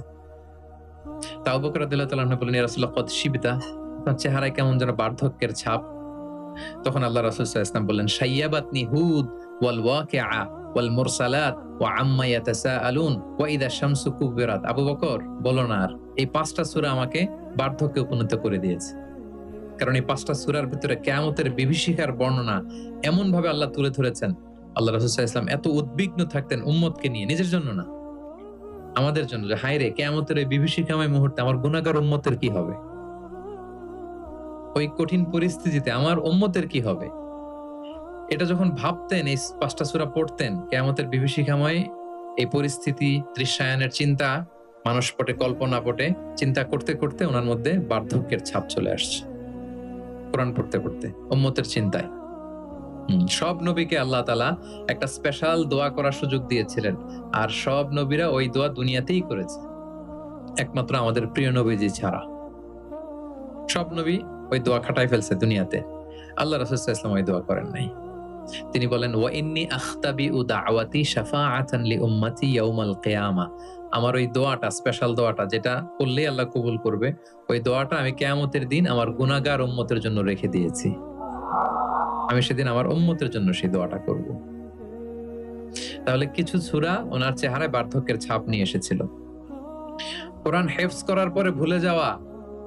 আবু বকর রাদিয়াল্লাহু তাআলা আনহু বলেন, ইয়া রাসূলুল্লাহ কদ শিবতা, আপনার চেহারায় কেমন যেন বার্ধক্যের ছাপ। তখন আল্লাহ রাসূল সাল্লাল্লাহু আলাইহি ওয়াসাল্লাম বললেন, শাইয়াবাতনি হুদ ওয়াল ওয়াকিআ ওয়াল মুরসালাত ওয়া আম্মা ইয়াতাসাআলুন ওয়া ইযা শামসু কুবিরাত। আবু বকর, বলো না আর, এই 5টা সূরা আমাকে বার্ধক্যে উপনীত করে দিয়েছে। কারণ এই 5টা সূরার ভিতরে কিয়ামতের বিভীষিকার বর্ণনা এমন ভাবে আল্লাহ তুলে ধরেছেন। আল্লাহ রাসূল সাল্লাল্লাহু আলাইহি ওয়াসাল্লাম এত উদ্বিগ্ন থাকতেন উম্মতকে নিয়ে, নিজের জন্য না, আমাদের জন্য, যে হায় রে কিয়ামতের এই বিভীষিকাময় মুহূর্তে আমার গুনাহগার উম্মতের কি হবে, ওই কঠিন পরিস্থিতিতে আমার উম্মতের কি হবে। এটা যখন ভাবতেন, এই 5টা সূরা পড়তেন, কিয়ামতের বিভীষিকাময় এই পরিস্থিতি, দৃশ্যায়নের চিন্তা, মানসপটে কল্পনাপটে চিন্তা করতে করতে ওনার মধ্যে বার্ধক্যের ছাপ চলে আসছে। কোরআন পড়তে পড়তে উম্মতের চিন্তায়। সব নবীকে আল্লাহ তাআলা একটা স্পেশাল দোয়া করার সুযোগ দিয়েছিলেন, আর সব নবীরা ওই দোয়া দুনিয়াতেই করেছে, একমাত্র আমাদের প্রিয় নবীজি ছাড়া। সব নবী ওই দোয়া খাটাই ফেলছে দুনিয়াতে, আল্লাহ রাসূল সাল্লাল্লাহু আলাইহি ওয়াসাল্লাম ওই দোয়া করেন নাই। তিনি বলেন, ওয়া ইন্নী আখতাবিউ দাওয়াতি শাফাআতান লি উম্মতি ইয়াউমাল কিয়ামা। আমার ওই দোয়াটা, স্পেশাল দোয়াটা, যেটা করলেই আল্লাহ কবুল করবে, ওই দোয়াটা আমি কিয়ামতের দিন আমার গুনাহগার উম্মতের জন্য রেখে দিয়েছি। আমি সেদিন আমার উম্মতের জন্য সেই দোয়াটা করব। তাহলে কিছু সূরা ওনার চেহারায় বার্ধক্যের ছাপ নিয়ে এসেছিল। কোরআন হেফজ করার পরে ভুলে যাওয়া,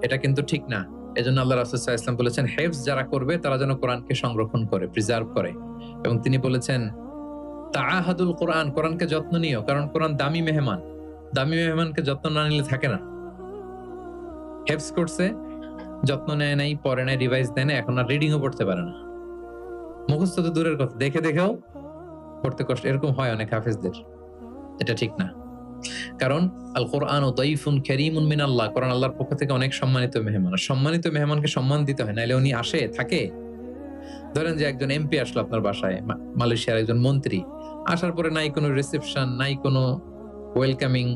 এটা কিন্তু ঠিক না। এজন্য আল্লাহ রাসূল সাল্লাল্লাহু আলাইহি ওয়াসাল্লাম বলেছেন, হেফজ যারা করবে তারা যেন কোরআনকে সংরক্ষণ করে, প্রিজার্ভ করে। এবং তিনি বলেছেন, তাআহাদুল কোরআন, কোরআনকে যত্ন নিও, কারণ কোরআন দামি মেহমান। দামি মেহমানকে যত্ন না নিলে থাকে না। হেফজ করছে, যত্ন নেয় নাই, পড়ে নাই, রিভাইজ দেয় না, এখন আর রিডিংও পড়তে পারে না। মুখস্থ তো দূরের কথা, দেখে দেখেও পড়তে কষ্ট, এরকম হয় অনেক হাফেজদের। এটা ঠিক না। কারণ আল কোরআনু দাইফুন কারীমুন মিনাল্লাহ, কোরআন আল্লাহর পক্ষ থেকে অনেক সম্মানিত মেহমান। সম্মানিত মেহমানকে সম্মান দিতে হয়, নাইলে উনি আসে থাকে। ধরেন যে একজন এমপি আসলো আপনার বাসায়, মালয়েশিয়ার একজন মন্ত্রী, আসার পরে নাই কোনো রিসেপশন, নাই কোনো ওয়েলকামিং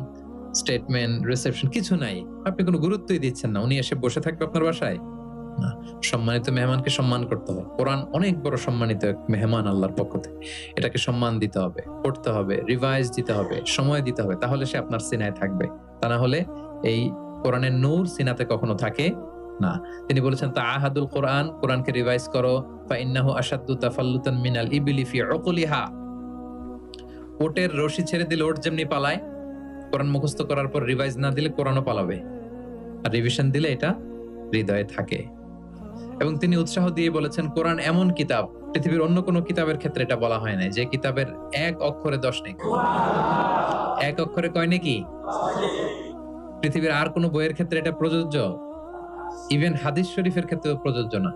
স্টেটমেন্ট, রিসেপশন, কিছু নাই, আপনি কোনো গুরুত্বই দিচ্ছেন না, উনি এসে বসে থাকবে আপনার বাসায় না। সম্মানিত মেহমানকে সম্মান করতে হয়। কোরআন অনেক বড় সম্মানিত এক মেহমান আল্লাহর পক্ষ থেকে, এটাকে সম্মান দিতে হবে, পড়তে হবে, রিভাইজ দিতে হবে, সময় দিতে হবে, তাহলে সে আপনার সিনায় থাকবে। তা না হলে এই কোরআনের নূর সিনাতে কখনো থাকে না। তিনি বলেছেন, তাআহাদুল কোরআন, কোরআনকে রিভাইজ করো, ফা ইন্নাহু আশাদ্দু তাফাল্লুতান মিনাল ইবলি ফি উকুলিহা। ওটের রশি ছেড়ে দিলে ওট যেমনি পালায়, কোরআন মুখস্থ করার পর রিভাইজ না দিলে কোরআনও পালাবে, আর রিভিশন দিলে এটা হৃদয়ে থাকে। এবং তিনি উৎসাহ দিয়ে বলেছেন, কোরআন এমন কিতাব, পৃথিবীর অন্য কোনো কিতাবের ক্ষেত্রে এটা বলা হয় না, যে কিতাবের এক অক্ষরে 10 নেকি। এক অক্ষরে কয় নেকি? পৃথিবীর আর কোনো বইয়ের ক্ষেত্রে এটা প্রযোজ্য? ইভেন হাদিস শরীফের ক্ষেত্রেও প্রযোজ্য না।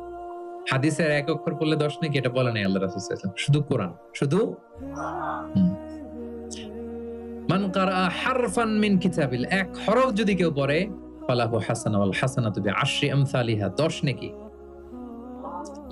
হাদিসের এক অক্ষর পড়লে 10 নেকি, এটা বলে নাই আল্লাহ রাসূল সাল্লাল্লাহু আলাইহি ওয়াসাল্লাম, শুধু কোরআন, শুধু মান কারা হারফান মিন কিতাবিল, এক হরফ যদি কেউ পড়ে, ফালাহু হাসানা ওয়াল হাসানাতু বিআশরি আমসালিহা, 10 নেকি।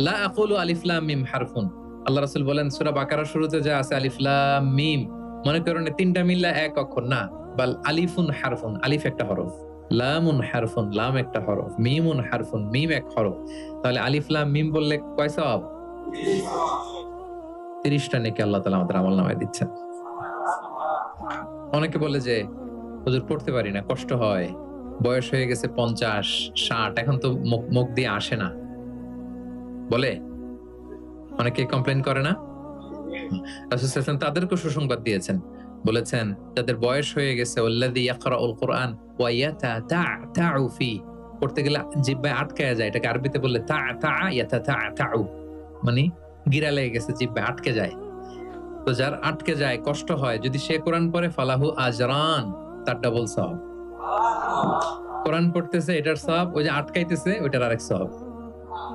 লা আকুলু আলিফ লাম মিম হারফুন, আল্লাহ রাসূল বলেন সূরা বাকারার শুরুতে যা আছে আলিফ লাম মিম, মনে করেন তিনটা মিললা এক অক্ষর না, বাল আলিফুন হারফুন, আলিফ একটা হরফ, লামুন হারফুন, লাম একটা হরফ, মিমুন হারফুন, মিম এক হরফ। তাহলে আলিফ লাম মিম বললে কয় সওয়াব? 30টা নেকি আল্লাহ তাআলা আমাদের আমলনামায় দিচ্ছেন। অনেকে বলে যে হুজুর পড়তে পারি না, কষ্ট হয়, বয়স হয়ে গেছে 50, 60, এখন তো মুখ দিয়ে আসে না, বলে অনেকে কমপ্লেইন করে না। রাসূল সাল্লাল্লাহু আলাইহি ওয়াসাল্লাম তাদেরকে সুসংবাদ দিয়েছেন, বলেছেন যাদের বয়স হয়ে গেছে, ওয়াল্লাযী ইয়াকরাউল কুরআন ওয়া ইয়াতাতাউ ফি, পড়তে গেলে জিহ্বায় আটকায়া যায়, এটাকে আরবিতে বললে তা ইয়াতাতাউ, মানে গিরা লেগে গেছে, জিহ্বায় আটকে যায়। তো যার আটকে যায়, কষ্ট হয়, যদি সে কোরআন পড়ে, ফালাহু আজরান, তার ডাবল সওয়াব। কোরআন পড়তেছে এটার সওয়াব, ওই যে আটকাইতেছে ওইটার আরেক সওয়াব।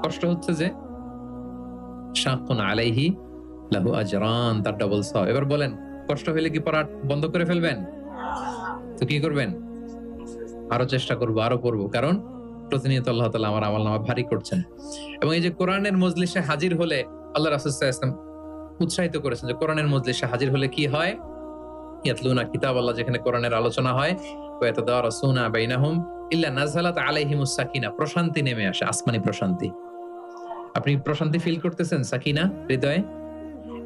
কষ্ট হচ্ছে যে, শাকুন আলাইহি লাহু আজরান, তার ডাবল সওয়াব। এবার বলেন, কষ্ট হইলে কি পড়া বন্ধ করে ফেলবেন? তো কি করবেন? আরো চেষ্টা করব, আরো পড়বো, কারণ প্রতিনিয়ত আল্লাহ তাআলা আমার আমলনামা ভারী করছেন। এবং এই যে কোরআনের মজলিসে হাজির হলে, আল্লাহ রাসূল সাল্লাল্লাহু আলাইহি ওয়াসাল্লাম উৎসাহিত করেছেন যে কোরআনের মজলিসে হাজির হলে কি হয়, ইয়াতলুনা কিতাবাল্লাহ, যেখানে কোরআনের আলোচনা হয়, ওয়া ইয়াতাদারাসুনা বাইনাহুম ইল্লা নাযালাত আলাইহিমুস সাকিনা, প্রশান্তি নেমে আসে, আসমানি প্রশান্তি। আপনি প্রশান্তি ফিল করতেছেন সাকিনা হৃদয়ে?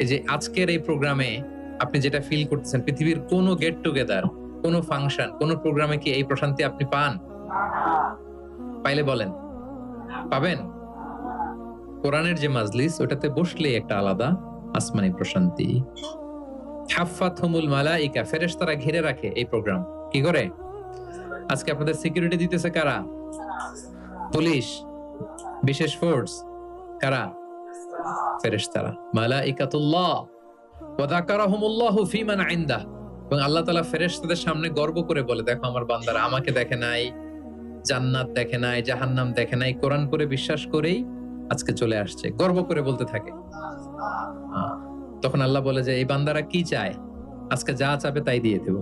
এই যে আজকের এই প্রোগ্রামে আপনি যেটা ফিল করতেছেন, পৃথিবীর কোন গেট টুগেদার, কোন ফাংশন, কোন প্রোগ্রামে কি এই প্রশান্তি আপনি পান? পাইলে বলেন, পাবেন? কোরআনের যে মাজলিস, ওটাতে বসলে একটা আলাদা আসমানি প্রশান্তি। হাফাতহুমুল মালাইকা, ফেরেশতারা ঘিরে রাখে এই প্রোগ্রাম। কি করে? আজকে আপনাদের সিকিউরিটি দিতেছে কারা? পুলিশ, বিশেষ ফোর্স, কারা? ফেরেশতারা, মালাইকাতুল্লাহ। ওয়া যাকারাহুমুল্লাহু ফি মান ইনদাহ, এবং আল্লাহ তাআলা ফেরেশতাদের সামনে গর্ব করে বলে, দেখো আমার বান্দারা আমাকে দেখে নাই, জান্নাত দেখে নাই, জাহান্নাম দেখে নাই, কোরআন পড়ে বিশ্বাস করেই আজকে চলে আসছে, গর্ব করে বলতে থাকে। তখন আল্লাহ বলে যে এই বান্দারা কি চায়, আজকে যা চাবে তাই দিয়ে দেব।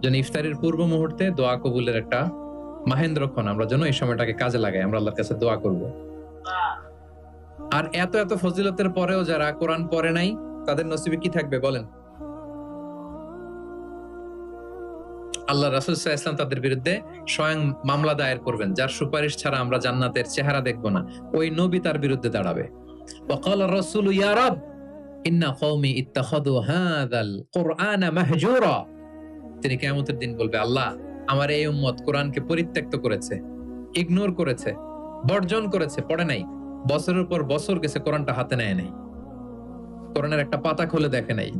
যেন ইফতারের পূর্ব মুহূর্তে দোয়া কবুলের একটা মাহেন্দ্রক্ষণ, আমরা যেন এই সময়টাকে কাজে লাগাই, আমরা আল্লাহর কাছে দোয়া করব। আর এত এত ফজিলতের পরেও যারা কোরআন পড়ে নাই তাদের নসিবে কি থাকবে বলেন? আল্লাহ রাসূল সাল্লাল্লাহু আলাইহি ওয়াসাল্লাম তাদের বিরুদ্ধে স্বয়ং মামলা দায়ের করবেন, যার সুপারিশ ছাড়া আমরা জান্নাতের চেহারা দেখব না। ওই নবী তার বিরুদ্ধে দাঁড়াবে। ওয়াকালা রাসূলু ইয়া রাব ইন্না কওমি ইত্তাখাযু হাযাল কুরআনা মাহজুরা। তিনি কিয়ামতের দিন বলবে, আল্লাহ আমার এই উম্মত কোরআনকে পরিত্যক্ত করেছে, ইগনোর করেছে, বর্জন করেছে, পড়ে নাই। বছরের পর বছর গেছে, কোরআনটা হাতে নেয় নাই, কোরআনের একটা পাতা খুলে দেখে নাই।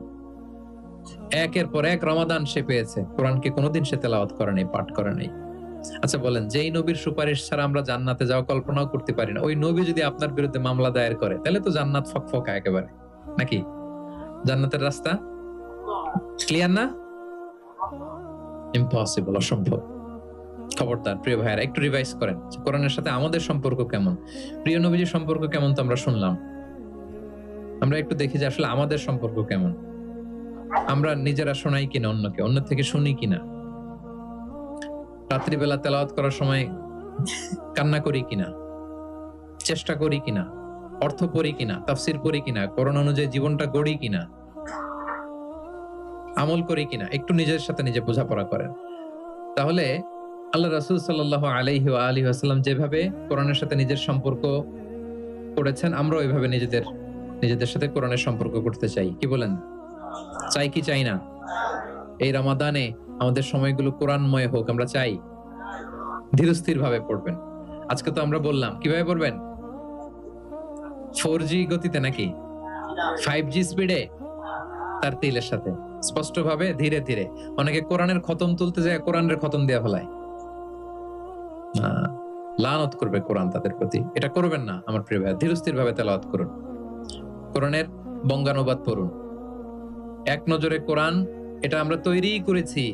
একের পর এক রমাদান সে পেয়েছে, কোরআনকে কোনোদিন সে তেলাওয়াত করে নাই, পাঠ করে নাই। আচ্ছা বলেন, যেই নবীর সুপারিশ ছাড়া আমরা জান্নাতে যাওয়া কল্পনাও করতে পারি না, ওই নবী যদি আপনার বিরুদ্ধে মামলা দায়ের করে, তাহলে তো জান্নাত ফকফকা একেবারে, নাকি? জান্নাতের রাস্তা ক্লিয়ার না? ইম্পসিবল, অসম্ভব। খবরদার প্রিয় ভাইয়ারা, একটু রিভাইজ করেন কোরআনের সাথে আমাদের সম্পর্ক কেমন, প্রিয় নবীজির সম্পর্ক কেমন তো আমরা শুনলাম। আমরা একটু দেখি যে আসলে আমাদের সম্পর্ক কেমন। আমরা নিজেরা শোনাই কিনা অন্যকে, অন্য থেকে শুনি কিনা, রাত্রিবেলা তেলাওয়াত করার সময় কান্না করি কিনা, চেষ্টা করি কিনা, অর্থ পড়ি কিনা, তাফসির পড়ি কিনা, কোরআন অনুযায়ী জীবনটা গড়ি কিনা, আমল করি কিনা, একটু নিজের সাথে নিজে বোঝাপড়া করেন। তাহলে আল্লাহ রাসূল সাল্লাল্লাহু আলাইহি ওয়া আলিহি ওয়াসাল্লাম যেভাবে কোরআনের সাথে নিজের সম্পর্ক করেছেন, আমরা ওইভাবে নিজেদের সাথে কোরআনের সম্পর্ক করতে চাই। কি বলেন? চাই কি চাই না? এই রমাদানে আমাদের সময়গুলো কোরআনময় হোক, আমরা চাই। ধীরস্থির ভাবে পড়বেন। আজকে তো আমরা বললাম কিভাবে পড়বেন, 4G গতিতে নাকি 5G স্পিডে, তার তিলের সাথে স্পষ্ট ভাবে ধীরে ধীরে। অনেকে কোরআনের খতম তুলতে যায়, কোরআনের খতম দেয়া ফেলায়, লানত করবে কোরআন তাদের প্রতি। এটা করবেন না আমার প্রিয় ভাই, ধীরস্থির ভাবে তেলাওয়াত করুন, কোরআনের বঙ্গানুবাদ পড়ুন। এক নজরে কোরআন এটা আমরা তৈরি করেছি,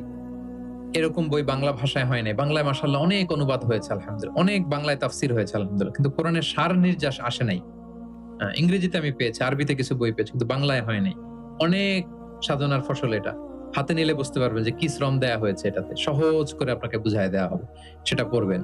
এরকম বই বাংলা ভাষায় হয় নাই। বাংলায় মাশাআল্লাহ অনেক অনুবাদ হয়েছে আলহামদুলিল্লাহ, অনেক বাংলায় তাফসির হয়েছে আলহামদুলিল্লাহ, কিন্তু কোরআনের সার নির্যাস আসে নাই। ইংরেজিতে আমি পেয়েছি, আরবিতে কিছু বই পেয়েছি, কিন্তু বাংলায় হয় নাই। অনেক সাধনার ফসল এটা, হাতে নিলে বুঝতে পারবেন যে কি শ্রম দেয়া হয়েছে এটাতে, সহজ করে আপনাকে বুঝায় দেওয়া হবে, সেটা পড়বেন।